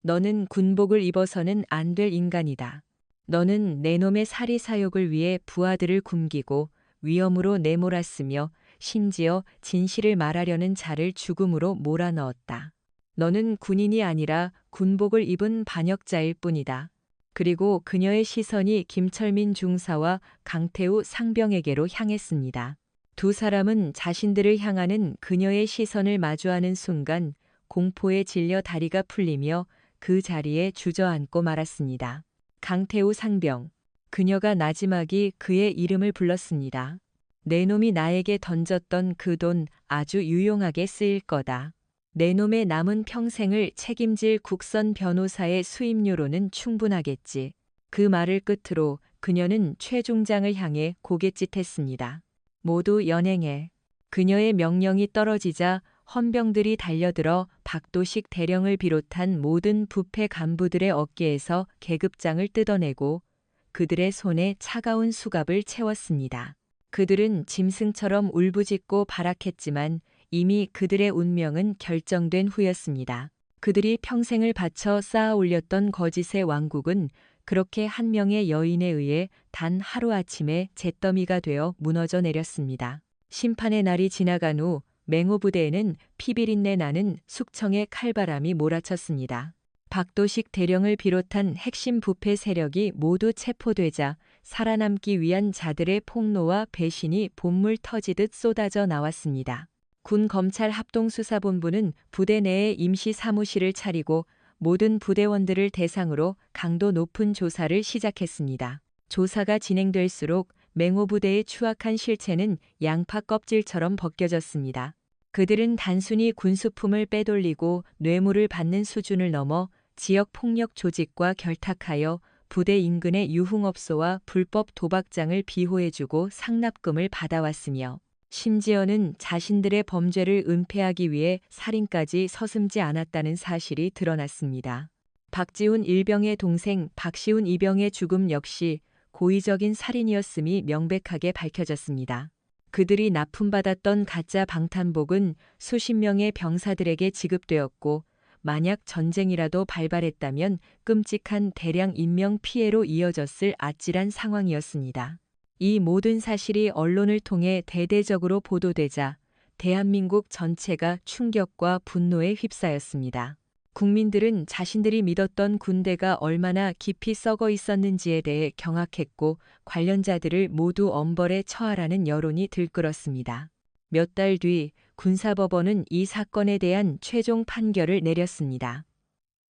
너는 군복을 입어서는 안 될 인간이다. 너는 내 놈의 사리사욕을 위해 부하들을 굶기고 위험으로 내몰았으며 심지어 진실을 말하려는 자를 죽음으로 몰아넣었다. 너는 군인이 아니라 군복을 입은 반역자일 뿐이다. 그리고 그녀의 시선이 김철민 중사와 강태우 상병에게로 향했습니다. 두 사람은 자신들을 향하는 그녀의 시선을 마주하는 순간 공포에 질려 다리가 풀리며 그 자리에 주저앉고 말았습니다. 강태우 상병. 그녀가 나지막이 그의 이름을 불렀습니다. 내 놈이 나에게 던졌던 그 돈 아주 유용하게 쓰일 거다. 내 놈의 남은 평생을 책임질 국선 변호사의 수임료로는 충분하겠지. 그 말을 끝으로 그녀는 최 중장을 향해 고갯짓했습니다. 모두 연행해. 그녀의 명령이 떨어지자 헌병들이 달려들어 박도식 대령을 비롯한 모든 부패 간부들의 어깨에서 계급장을 뜯어내고 그들의 손에 차가운 수갑을 채웠습니다. 그들은 짐승처럼 울부짖고 발악했지만 이미 그들의 운명은 결정된 후였습니다. 그들이 평생을 바쳐 쌓아 올렸던 거짓의 왕국은 그렇게 한 명의 여인에 의해 단 하루아침에 잿더미가 되어 무너져 내렸습니다. 심판의 날이 지나간 후 맹호 부대에는 피비린내 나는 숙청의 칼바람이 몰아쳤습니다. 박도식 대령을 비롯한 핵심 부패 세력이 모두 체포되자 살아남기 위한 자들의 폭로와 배신이 본물 터지듯 쏟아져 나왔습니다. 군 검찰 합동수사본부는 부대 내에 임시 사무실을 차리고 모든 부대원들을 대상으로 강도 높은 조사를 시작했습니다. 조사가 진행될수록 맹호 부대의 추악한 실체는 양파 껍질처럼 벗겨졌습니다. 그들은 단순히 군수품을 빼돌리고 뇌물을 받는 수준을 넘어 지역 폭력 조직과 결탁하여 부대 인근의 유흥업소와 불법 도박장을 비호해주고 상납금을 받아왔으며 심지어는 자신들의 범죄를 은폐하기 위해 살인까지 서슴지 않았다는 사실이 드러났습니다. 박지훈 1병의 동생 박시훈 2병의 죽음 역시 고의적인 살인이었음이 명백하게 밝혀졌습니다. 그들이 납품받았던 가짜 방탄복은 수십 명의 병사들에게 지급되었고 만약 전쟁이라도 발발했다면 끔찍한 대량 인명 피해로 이어졌을 아찔한 상황이었습니다. 이 모든 사실이 언론을 통해 대대적으로 보도되자 대한민국 전체가 충격과 분노에 휩싸였습니다. 국민들은 자신들이 믿었던 군대가 얼마나 깊이 썩어 있었는지에 대해 경악했고 관련자들을 모두 엄벌에 처하라는 여론이 들끓었습니다. 몇 달 뒤 군사법원은 이 사건에 대한 최종 판결을 내렸습니다.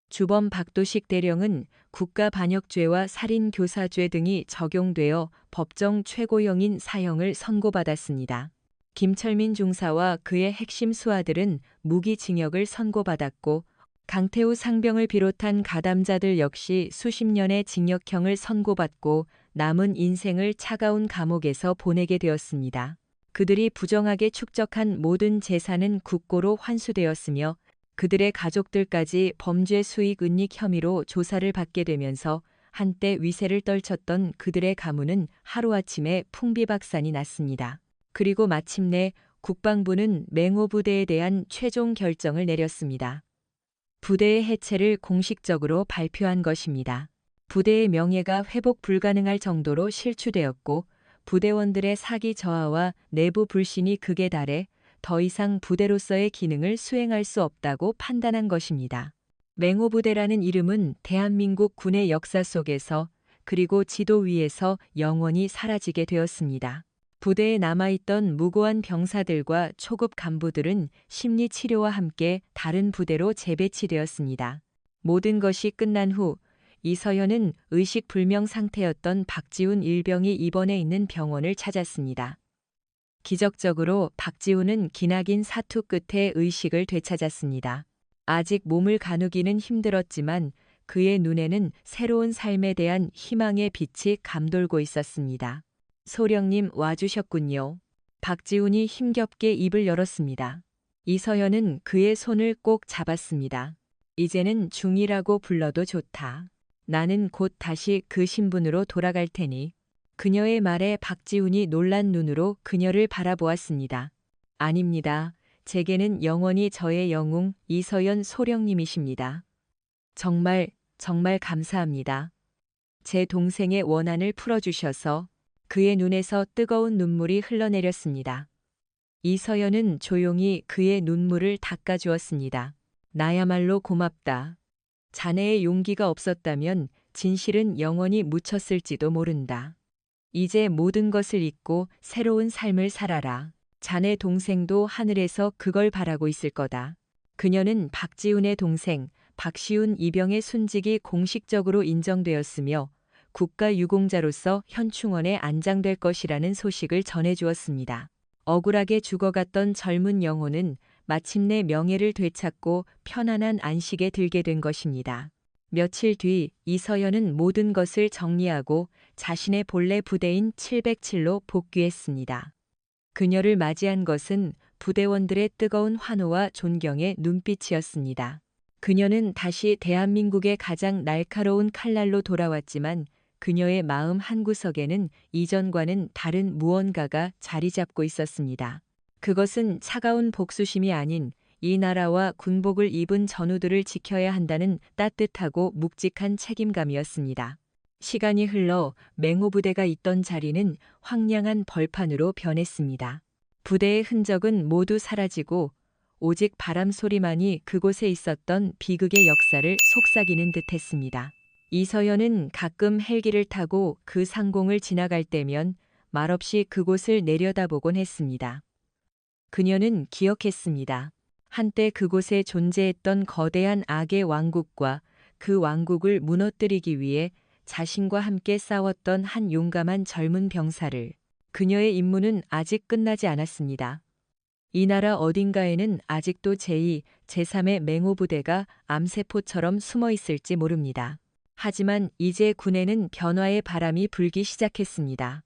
주범 박도식 대령은 국가반역죄와 살인교사죄 등이 적용되어 법정 최고형인 사형을 선고받았습니다. 김철민 중사와 그의 핵심 수하들은 무기징역을 선고받았고 강태우 상병을 비롯한 가담자들 역시 수십 년의 징역형을 선고받고 남은 인생을 차가운 감옥에서 보내게 되었습니다. 그들이 부정하게 축적한 모든 재산은 국고로 환수되었으며 그들의 가족들까지 범죄 수익 은닉 혐의로 조사를 받게 되면서 한때 위세를 떨쳤던 그들의 가문은 하루아침에 풍비박산이 났습니다. 그리고 마침내 국방부는 맹호 부대에 대한 최종 결정을 내렸습니다. 부대의 해체를 공식적으로 발표한 것입니다. 부대의 명예가 회복 불가능할 정도로 실추되었고 부대원들의 사기 저하와 내부 불신이 극에 달해 더 이상 부대로서의 기능을 수행할 수 없다고 판단한 것입니다. 맹호 부대라는 이름은 대한민국 군의 역사 속에서 그리고 지도 위에서 영원히 사라지게 되었습니다. 부대에 남아있던 무고한 병사들과 초급 간부들은 심리치료와 함께 다른 부대로 재배치되었습니다. 모든 것이 끝난 후 이서연은 의식불명 상태였던 박지훈 일병이 입원해 있는 병원을 찾았습니다. 기적적으로 박지훈은 기나긴 사투 끝에 의식을 되찾았습니다. 아직 몸을 가누기는 힘들었지만 그의 눈에는 새로운 삶에 대한 희망의 빛이 감돌고 있었습니다. 소령님 와주셨군요. 박지훈이 힘겹게 입을 열었습니다. 이서연은 그의 손을 꼭 잡았습니다. 이제는 중이라고 불러도 좋다. 나는 곧 다시 그 신분으로 돌아갈 테니. 그녀의 말에 박지훈이 놀란 눈으로 그녀를 바라보았습니다. 아닙니다. 제게는 영원히 저의 영웅 이서연 소령님이십니다. 정말 감사합니다. 제 동생의 원한을 풀어주셔서. 그의 눈에서 뜨거운 눈물이 흘러내렸습니다. 이서연은 조용히 그의 눈물을 닦아주었습니다. 나야말로 고맙다. 자네의 용기가 없었다면 진실은 영원히 묻혔을지도 모른다. 이제 모든 것을 잊고 새로운 삶을 살아라. 자네 동생도 하늘에서 그걸 바라고 있을 거다. 그녀는 박지훈의 동생, 박시훈 이병의 순직이 공식적으로 인정되었으며 국가유공자로서 현충원에 안장될 것이라는 소식을 전해주었습니다. 억울하게 죽어갔던 젊은 영혼은 마침내 명예를 되찾고 편안한 안식에 들게 된 것입니다. 며칠 뒤 이서연은 모든 것을 정리하고 자신의 본래 부대인 707로 복귀했습니다. 그녀를 맞이한 것은 부대원들의 뜨거운 환호와 존경의 눈빛이었습니다. 그녀는 다시 대한민국의 가장 날카로운 칼날로 돌아왔지만 그녀의 마음 한구석에는 이전과는 다른 무언가가 자리 잡고 있었습니다. 그것은 차가운 복수심이 아닌 이 나라와 군복을 입은 전우들을 지켜야 한다는 따뜻하고 묵직한 책임감이었습니다. 시간이 흘러 맹호부대가 있던 자리는 황량한 벌판으로 변했습니다. 부대의 흔적은 모두 사라지고 오직 바람 소리만이 그곳에 있었던 비극의 역사를 속삭이는 듯했습니다. 이서연은 가끔 헬기를 타고 그 상공을 지나갈 때면 말없이 그곳을 내려다보곤 했습니다. 그녀는 기억했습니다. 한때 그곳에 존재했던 거대한 악의 왕국과 그 왕국을 무너뜨리기 위해 자신과 함께 싸웠던 한 용감한 젊은 병사를. 그녀의 임무는 아직 끝나지 않았습니다. 이 나라 어딘가에는 아직도 제2, 제3의 맹호부대가 암세포처럼 숨어 있을지 모릅니다. 하지만 이제 군에는 변화의 바람이 불기 시작했습니다.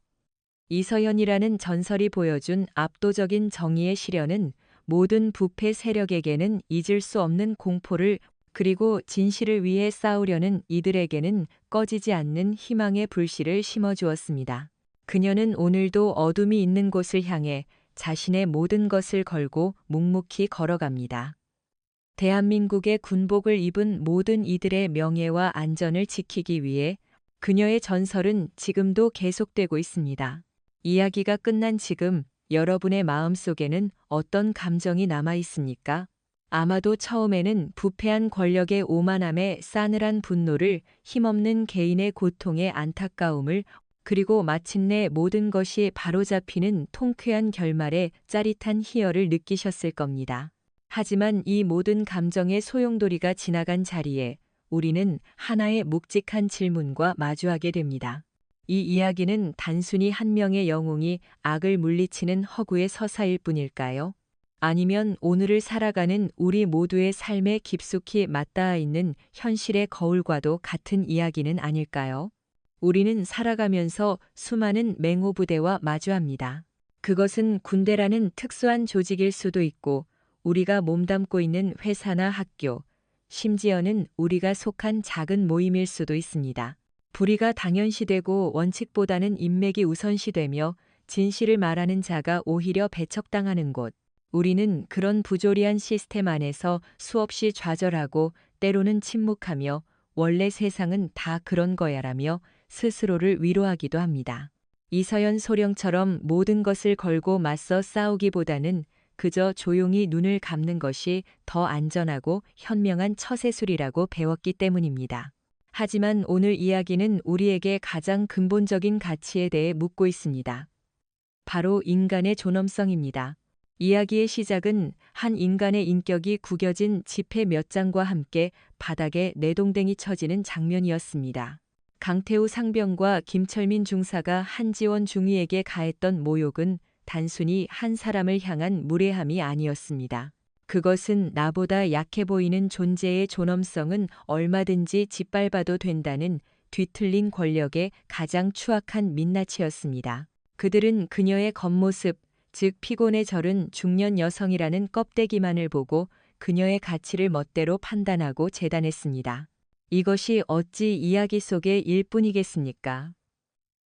이서연이라는 전설이 보여준 압도적인 정의의 실현은 모든 부패 세력에게는 잊을 수 없는 공포를, 그리고 진실을 위해 싸우려는 이들에게는 꺼지지 않는 희망의 불씨를 심어주었습니다. 그녀는 오늘도 어둠이 있는 곳을 향해 자신의 모든 것을 걸고 묵묵히 걸어갑니다. 대한민국의 군복을 입은 모든 이들의 명예와 안전을 지키기 위해 그녀의 전설은 지금도 계속되고 있습니다. 이야기가 끝난 지금 여러분의 마음속에는 어떤 감정이 남아 있습니까? 아마도 처음에는 부패한 권력의 오만함에 싸늘한 분노를, 힘없는 개인의 고통에 안타까움을, 그리고 마침내 모든 것이 바로잡히는 통쾌한 결말에 짜릿한 희열을 느끼셨을 겁니다. 하지만 이 모든 감정의 소용돌이가 지나간 자리에 우리는 하나의 묵직한 질문과 마주하게 됩니다. 이 이야기는 단순히 한 명의 영웅이 악을 물리치는 허구의 서사일 뿐일까요? 아니면 오늘을 살아가는 우리 모두의 삶에 깊숙이 맞닿아 있는 현실의 거울과도 같은 이야기는 아닐까요? 우리는 살아가면서 수많은 맹호부대와 마주합니다. 그것은 군대라는 특수한 조직일 수도 있고, 우리가 몸담고 있는 회사나 학교, 심지어는 우리가 속한 작은 모임일 수도 있습니다. 불의가 당연시되고 원칙보다는 인맥이 우선시되며 진실을 말하는 자가 오히려 배척당하는 곳. 우리는 그런 부조리한 시스템 안에서 수없이 좌절하고 때로는 침묵하며 원래 세상은 다 그런 거야라며 스스로를 위로하기도 합니다. 이서연 소령처럼 모든 것을 걸고 맞서 싸우기보다는 그저 조용히 눈을 감는 것이 더 안전하고 현명한 처세술이라고 배웠기 때문입니다. 하지만 오늘 이야기는 우리에게 가장 근본적인 가치에 대해 묻고 있습니다. 바로 인간의 존엄성입니다. 이야기의 시작은 한 인간의 인격이 구겨진 지폐 몇 장과 함께 바닥에 내동댕이 쳐지는 장면이었습니다. 강태우 상병과 김철민 중사가 한지원 중위에게 가했던 모욕은 단순히 한 사람을 향한 무례함이 아니었습니다. 그것은 나보다 약해 보이는 존재의 존엄성은 얼마든지 짓밟아도 된다는 뒤틀린 권력의 가장 추악한 민낯이었습니다. 그들은 그녀의 겉모습, 즉 피곤에 절은 중년 여성이라는 껍데기만을 보고 그녀의 가치를 멋대로 판단하고 재단했습니다. 이것이 어찌 이야기 속의 일뿐이겠습니까?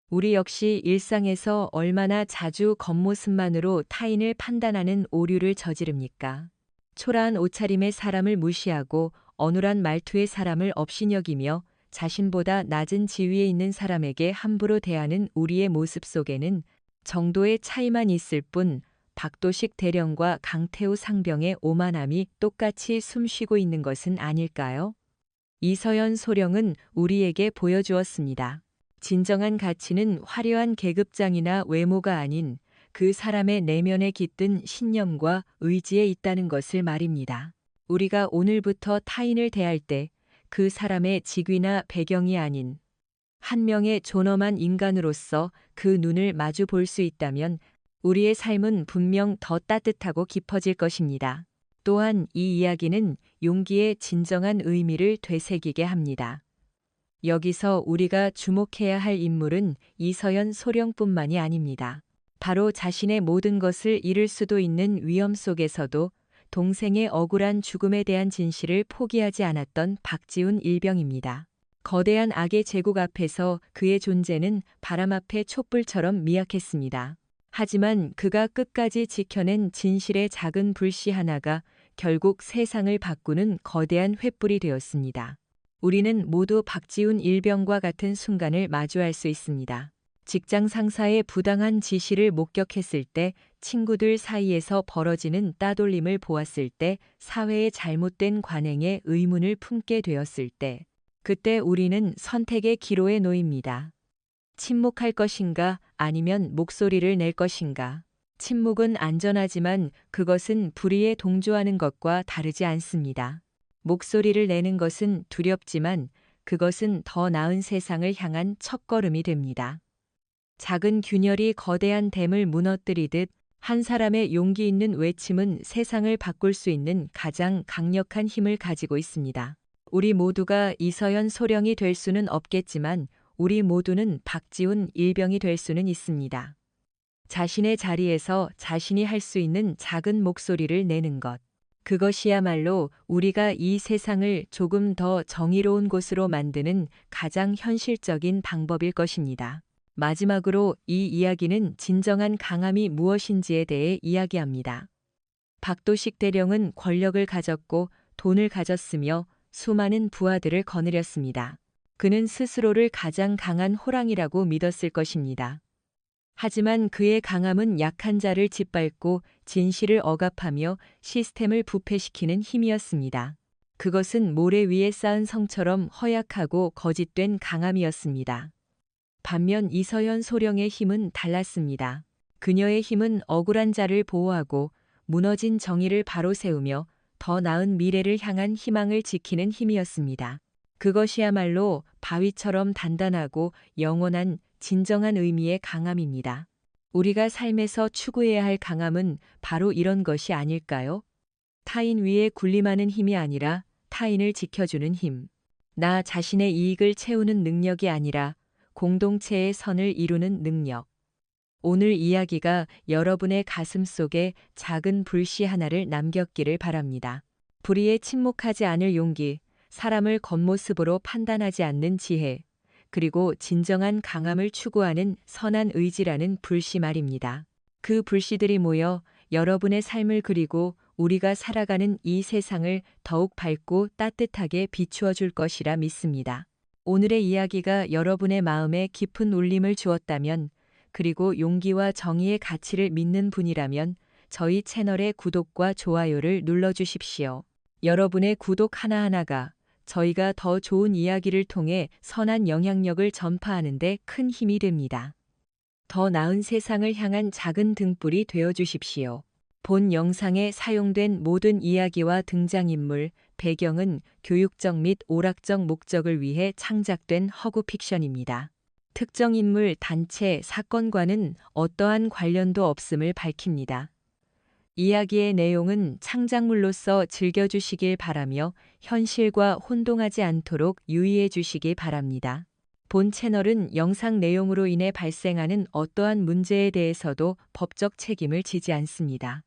우리 역시 일상에서 얼마나 자주 겉모습만으로 타인을 판단하는 오류를 저지릅니까? 초라한 옷차림의 사람을 무시하고 어눌한 말투의 사람을 업신여기며 자신보다 낮은 지위에 있는 사람에게 함부로 대하는 우리의 모습 속에는 정도의 차이만 있을 뿐 박도식 대령과 강태우 상병의 오만함이 똑같이 숨쉬고 있는 것은 아닐까요? 이서연 소령은 우리에게 보여주었습니다. 진정한 가치는 화려한 계급장이나 외모가 아닌 그 사람의 내면에 깃든 신념과 의지에 있다는 것을 말입니다. 우리가 오늘부터 타인을 대할 때 그 사람의 직위나 배경이 아닌 한 명의 존엄한 인간으로서 그 눈을 마주 볼 수 있다면 우리의 삶은 분명 더 따뜻하고 깊어질 것입니다. 또한 이 이야기는 용기의 진정한 의미를 되새기게 합니다. 여기서 우리가 주목해야 할 인물은 이서연 소령뿐만이 아닙니다. 바로 자신의 모든 것을 잃을 수도 있는 위험 속에서도 동생의 억울한 죽음에 대한 진실을 포기하지 않았던 박지훈 일병입니다. 거대한 악의 제국 앞에서 그의 존재는 바람 앞의 촛불처럼 미약했습니다. 하지만 그가 끝까지 지켜낸 진실의 작은 불씨 하나가 결국 세상을 바꾸는 거대한 횃불이 되었습니다. 우리는 모두 박지훈 일병과 같은 순간을 마주할 수 있습니다. 직장 상사의 부당한 지시를 목격했을 때, 친구들 사이에서 벌어지는 따돌림을 보았을 때, 사회의 잘못된 관행에 의문을 품게 되었을 때, 그때 우리는 선택의 기로에 놓입니다. 침묵할 것인가 아니면 목소리를 낼 것인가. 침묵은 안전하지만 그것은 불의에 동조하는 것과 다르지 않습니다. 목소리를 내는 것은 두렵지만 그것은 더 나은 세상을 향한 첫걸음이 됩니다. 작은 균열이 거대한 댐을 무너뜨리듯 한 사람의 용기 있는 외침은 세상을 바꿀 수 있는 가장 강력한 힘을 가지고 있습니다. 우리 모두가 이서연 소령이 될 수는 없겠지만 우리 모두는 박지훈 일병이 될 수는 있습니다. 자신의 자리에서 자신이 할 수 있는 작은 목소리를 내는 것. 그것이야말로 우리가 이 세상을 조금 더 정의로운 곳으로 만드는 가장 현실적인 방법일 것입니다. 마지막으로 이 이야기는 진정한 강함이 무엇인지에 대해 이야기합니다. 박도식 대령은 권력을 가졌고 돈을 가졌으며 수많은 부하들을 거느렸습니다. 그는 스스로를 가장 강한 호랑이라고 믿었을 것입니다. 하지만 그의 강함은 약한 자를 짓밟고 진실을 억압하며 시스템을 부패시키는 힘이었습니다. 그것은 모래 위에 쌓은 성처럼 허약하고 거짓된 강함이었습니다. 반면 이서연 소령의 힘은 달랐습니다. 그녀의 힘은 억울한 자를 보호하고 무너진 정의를 바로 세우며 더 나은 미래를 향한 희망을 지키는 힘이었습니다. 그것이야말로 바위처럼 단단하고 영원한 진정한 의미의 강함입니다. 우리가 삶에서 추구해야 할 강함은 바로 이런 것이 아닐까요? 타인 위에 군림하는 힘이 아니라 타인을 지켜주는 힘. 나 자신의 이익을 채우는 능력이 아니라 공동체의 선을 이루는 능력. 오늘 이야기가 여러분의 가슴 속에 작은 불씨 하나를 남겼기를 바랍니다. 불의에 침묵하지 않을 용기, 사람을 겉모습으로 판단하지 않는 지혜, 그리고 진정한 강함을 추구하는 선한 의지라는 불씨 말입니다. 그 불씨들이 모여 여러분의 삶을 그리고 우리가 살아가는 이 세상을 더욱 밝고 따뜻하게 비추어 줄 것이라 믿습니다. 오늘의 이야기가 여러분의 마음에 깊은 울림을 주었다면, 그리고 용기와 정의의 가치를 믿는 분이라면 저희 채널의 구독과 좋아요를 눌러주십시오. 여러분의 구독 하나하나가 저희가 더 좋은 이야기를 통해 선한 영향력을 전파하는 데 큰 힘이 됩니다. 더 나은 세상을 향한 작은 등불이 되어주십시오. 본 영상에 사용된 모든 이야기와 등장인물, 배경은 교육적 및 오락적 목적을 위해 창작된 허구 픽션입니다. 특정 인물, 단체, 사건과는 어떠한 관련도 없음을 밝힙니다. 이야기의 내용은 창작물로서 즐겨주시길 바라며 현실과 혼동하지 않도록 유의해 주시기 바랍니다. 본 채널은 영상 내용으로 인해 발생하는 어떠한 문제에 대해서도 법적 책임을 지지 않습니다.